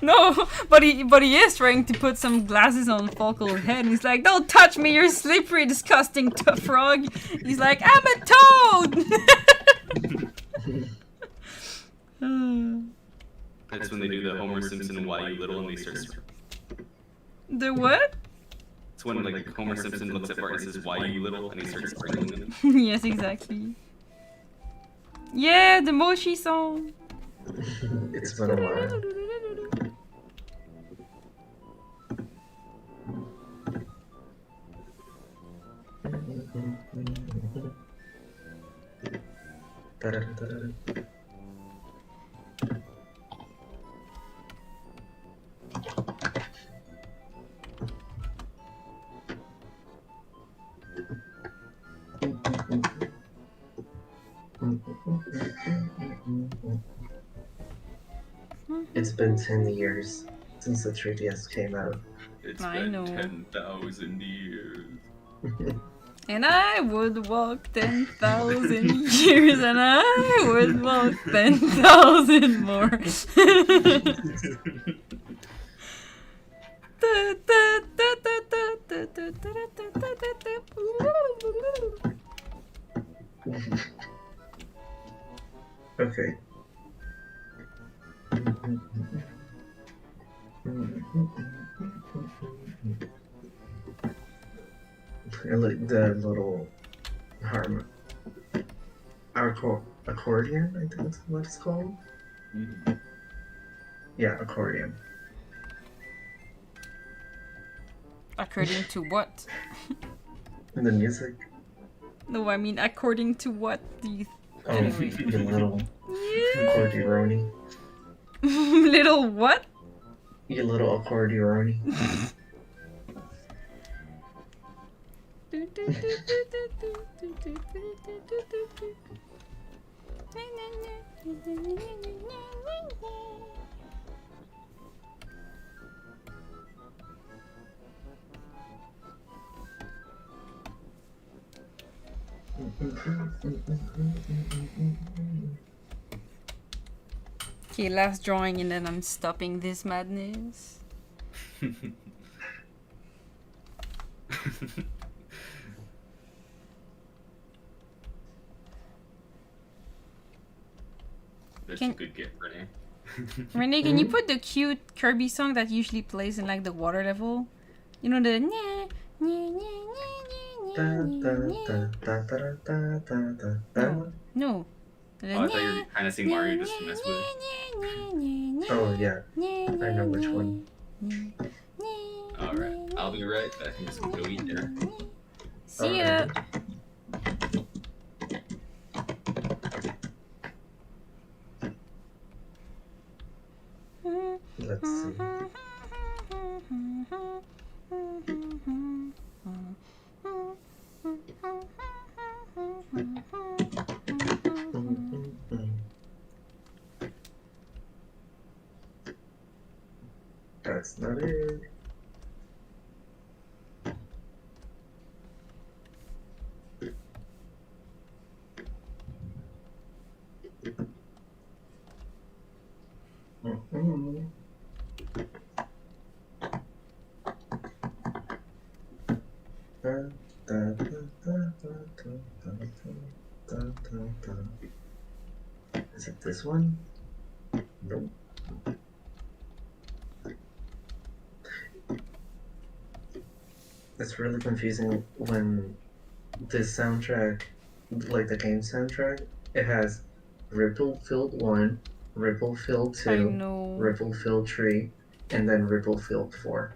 No, but he is trying to put some glasses on Falco's head. And he's like, "Don't touch me, you're slippery, disgusting frog." He's like, "I'm a toad." That's when they do the Homer Simpson "Why you little" and they start. The what? It's when like Homer Simpson looks at Bart and says "Why you little" and he starts sprinkling them. Yes, exactly. Yeah, the Moshi song. It's been a while. It's been 10 years since the 3DS came out. It's I been know. 10,000 years. And I would walk 10,000 years, and I would walk 10,000 more. Okay. I like the little accordion, I think that's what it's called. Yeah, accordion. According to what? And the music. No, I mean, according to what do you... Oh, Anyway. the little accordion. Little what? You little accordion. Okay, last drawing and then I'm stopping this madness. That's Can- a good gift, Renee. Renee, can you put the cute Kirby song that usually plays in like the water level? You know the... No. Oh, I thought you were kind of seeing Mario just to mess with it. Oh yeah, I know which one. Alright, I'll be right back. I'm just gonna go eat there. See ya. Let's see. That's not it. Is it this one? Nope. It's really confusing when this soundtrack, like the game soundtrack, it has Ripple Field 1, Ripple Field I 2, know. Ripple Field 3, and then Ripple Field 4.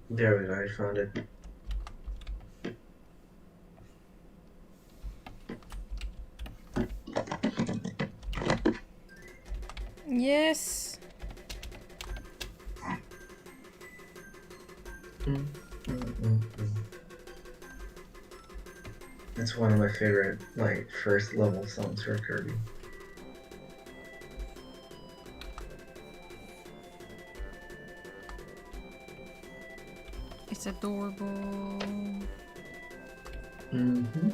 There we go, I found it. Yes. It's one of my favorite, like, first level songs for Kirby. It's adorable. Mm-hmm.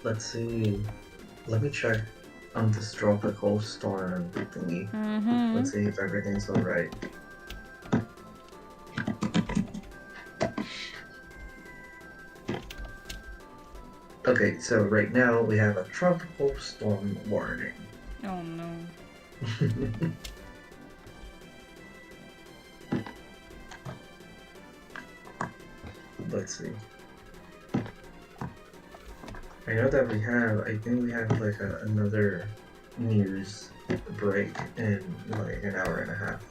Let's see. Let me check on this tropical storm thingy. Mm-hmm. Let's see if everything's alright. Okay, so right now we have a tropical storm warning. Oh no. Let's see. I know that I think we have like another news break in like an hour and a half.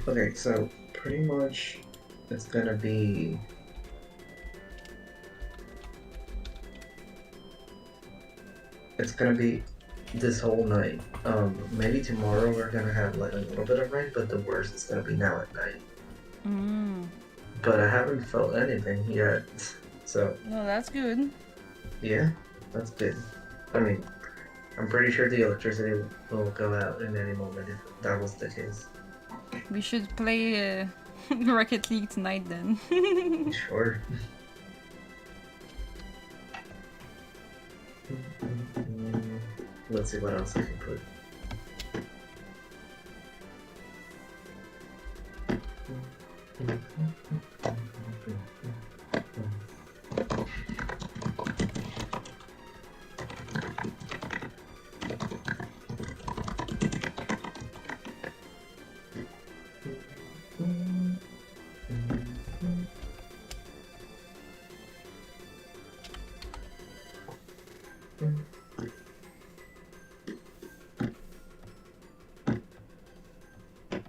Okay, so pretty much it's gonna be this whole night. Maybe tomorrow we're gonna have like a little bit of rain, but the worst is gonna be now at night. But I haven't felt anything yet, so No, that's good. yeah, that's good. I mean, I'm pretty sure the electricity will go out in any moment if that was the case. We should play Rocket League tonight then. Sure. Let's see what else I can put.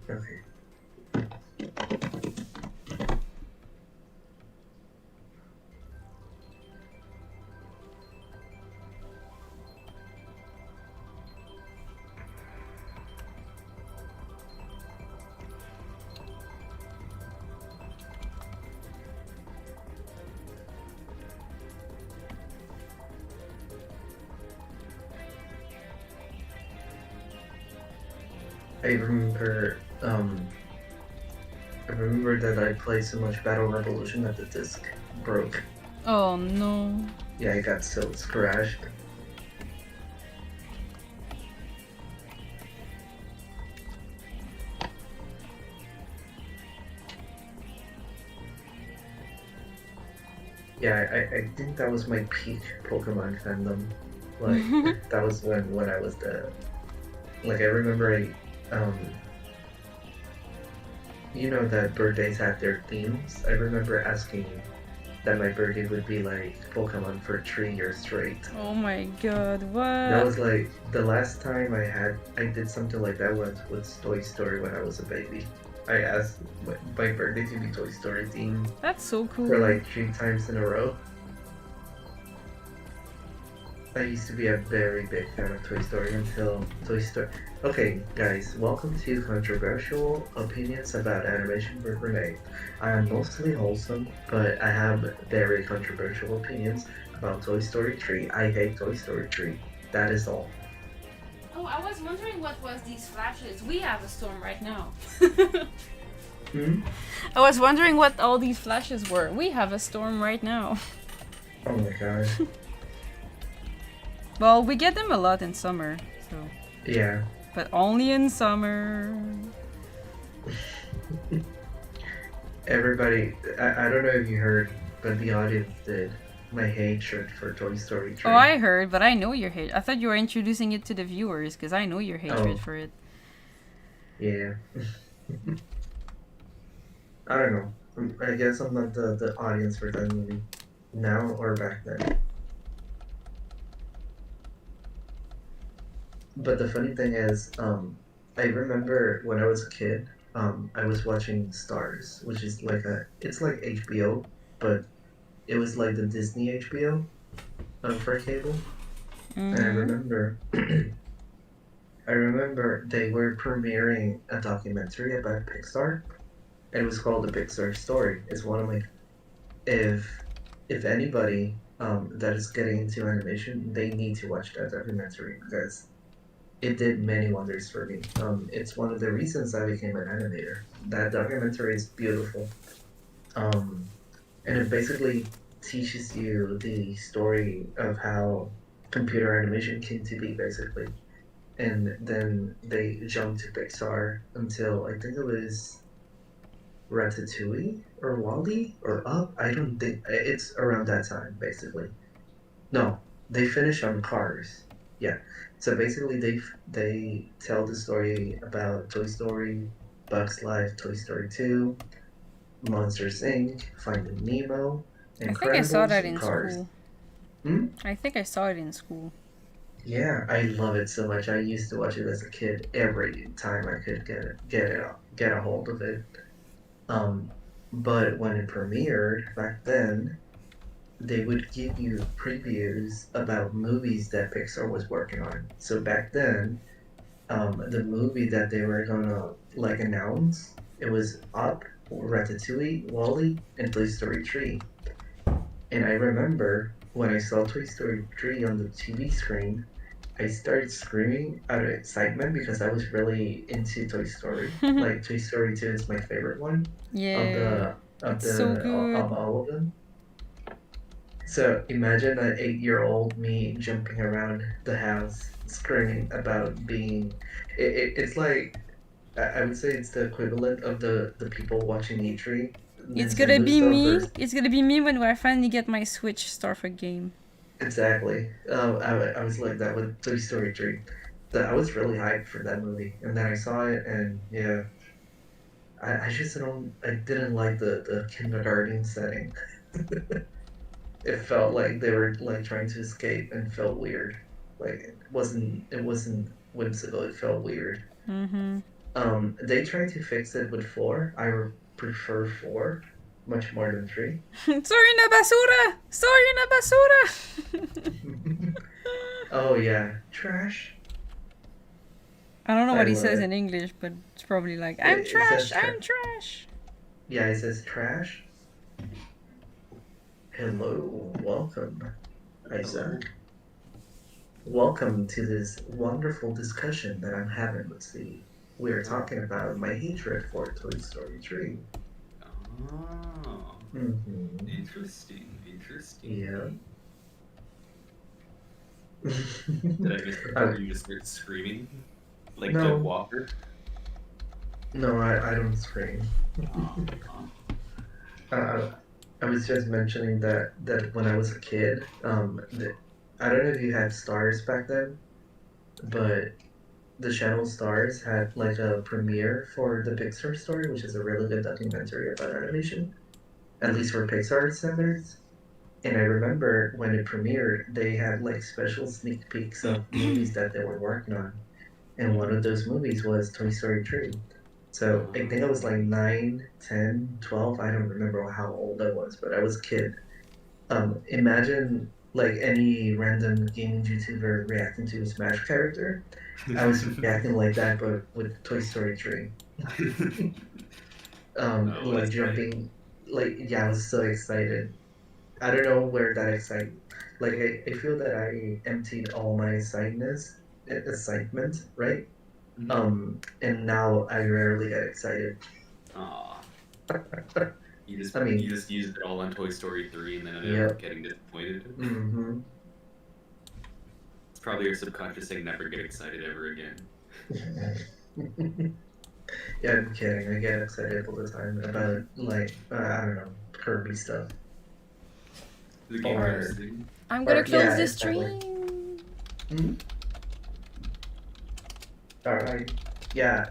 Okay. I remember that I played so much Battle Revolution that the disc broke. Oh no. Yeah, it got so scratched. Yeah, I think that was my peak Pokemon fandom. Like, that was when I was like, I remember you know that birthdays had their themes? I remember asking that my birthday would be like Pokemon for 3 years straight. Oh my god, what? That was like, the last time I did something like that was with Toy Story when I was a baby. I asked my birthday to be Toy Story themed That's so cool. for like 3 times in a row. I used to be a very big fan of Toy Story until Toy Story... Okay, guys, welcome to Controversial Opinions About Animation with Renee. I am mostly wholesome, but I have very controversial opinions about Toy Story 3. I hate Toy Story 3. That is all. Oh, I was wondering what was these flashes. We have a storm right now. I was wondering what all these flashes were. We have a storm right now. Oh my god. Well, we get them a lot in summer, so. Yeah. But only in summer. everybody, I don't know if you heard, but the audience did. My hatred for Toy Story 3. Oh, I heard, but I know your hate. I thought you were introducing it to the viewers because I know your hatred Oh. for it. Yeah. I don't know. I guess I'm not the audience for that movie. Now or back then. But the funny thing is, I remember when I was a kid, I was watching Stars, which is like it's like HBO, but it was like the Disney HBO, for cable. And I Mm-hmm. remember, I remember they were premiering a documentary about Pixar, and it was called The Pixar Story. It's one of my, if if anybody that is getting into animation, they need to watch that documentary because it did many wonders for me. It's one of the reasons I became an animator. That documentary is beautiful. And it basically teaches you the story of how computer animation came to be, basically. And then they jumped to Pixar until I think it was Ratatouille or Wally or Up. I don't think it's around that time, basically. No, they finish on Cars. Yeah. So basically, they tell the story about Toy Story, Bugs Life, Toy Story 2, Monsters Inc., Finding Nemo, I think I saw Incredibles, that and in Cars. school. Hmm? I think I saw it in school. Yeah, I love it so much. I used to watch it as a kid every time I could get a hold of it. Um, but when it premiered back then, they would give you previews about movies that Pixar was working on. So back then, the movie that they were gonna like announce, it was Up, Ratatouille, Wally, and Toy Story 3. And I remember when I saw Toy Story 3 on the TV screen, I started screaming out of excitement because I was really into Toy Story. Like Toy Story 2 is my favorite one of Yeah, the it's so of good. all of them. So imagine an 8-year-old me jumping around the house screaming about being. It's like I would say it's the equivalent of the people watching E3 It's gonna Nintendo be stuff me. versus It's gonna be me when I finally get my Switch Starfruit game. exactly. I was like that with Toy Story 3. That I was really hyped for that movie, and then I saw it, and yeah, I just don't. I didn't like the kindergarten setting. It felt like they were like trying to escape and felt weird. Like it wasn't whimsical. It felt weird. Mm-hmm. They tried to fix it with 4. I prefer 4 much more than 3. Sorry na basura! Sorry na basura! Oh yeah, trash. I don't know I what he love says it. in English, but it's probably like, I'm It trash, says I'm trash. yeah, it says trash. Hello, welcome, Isa. Welcome to this wonderful discussion that I'm having with Steve. We are talking about my hatred for Toy Story 3. Oh, Mm-hmm. interesting. Yeah. Did I miss the part where you just start screaming like Doug No, Walker? no, I don't scream. Uh, I was just mentioning that when I was a kid, I don't know if you had Stars back then, but the channel Stars had like a premiere for the Pixar Story, which is a really good documentary about animation, at least for Pixar standards. And I remember when it premiered, they had like special sneak peeks of movies that they were working on. And one of those movies was Toy Story 3. So I think I was like 9, 10, 12. I don't remember how old I was, but I was a kid. Imagine like any random gaming YouTuber reacting to a Smash character. I was reacting like that, but with Toy Story 3. Oh, Like that's great. jumping, like yeah, I was so excited. I don't know where that like I feel that I emptied all my excitement, right? And now I rarely get excited. Aw. I You mean, just used it all on Toy Story 3 and then ended up yep. getting disappointed. Mm-hmm. It's probably your subconscious saying never get excited ever again. Yeah, I'm kidding. I get excited all the time about like I don't know, Kirby stuff. The game Or- interesting. I'm gonna Or- close yeah, the exactly. stream. Mhm. Alright. Yeah,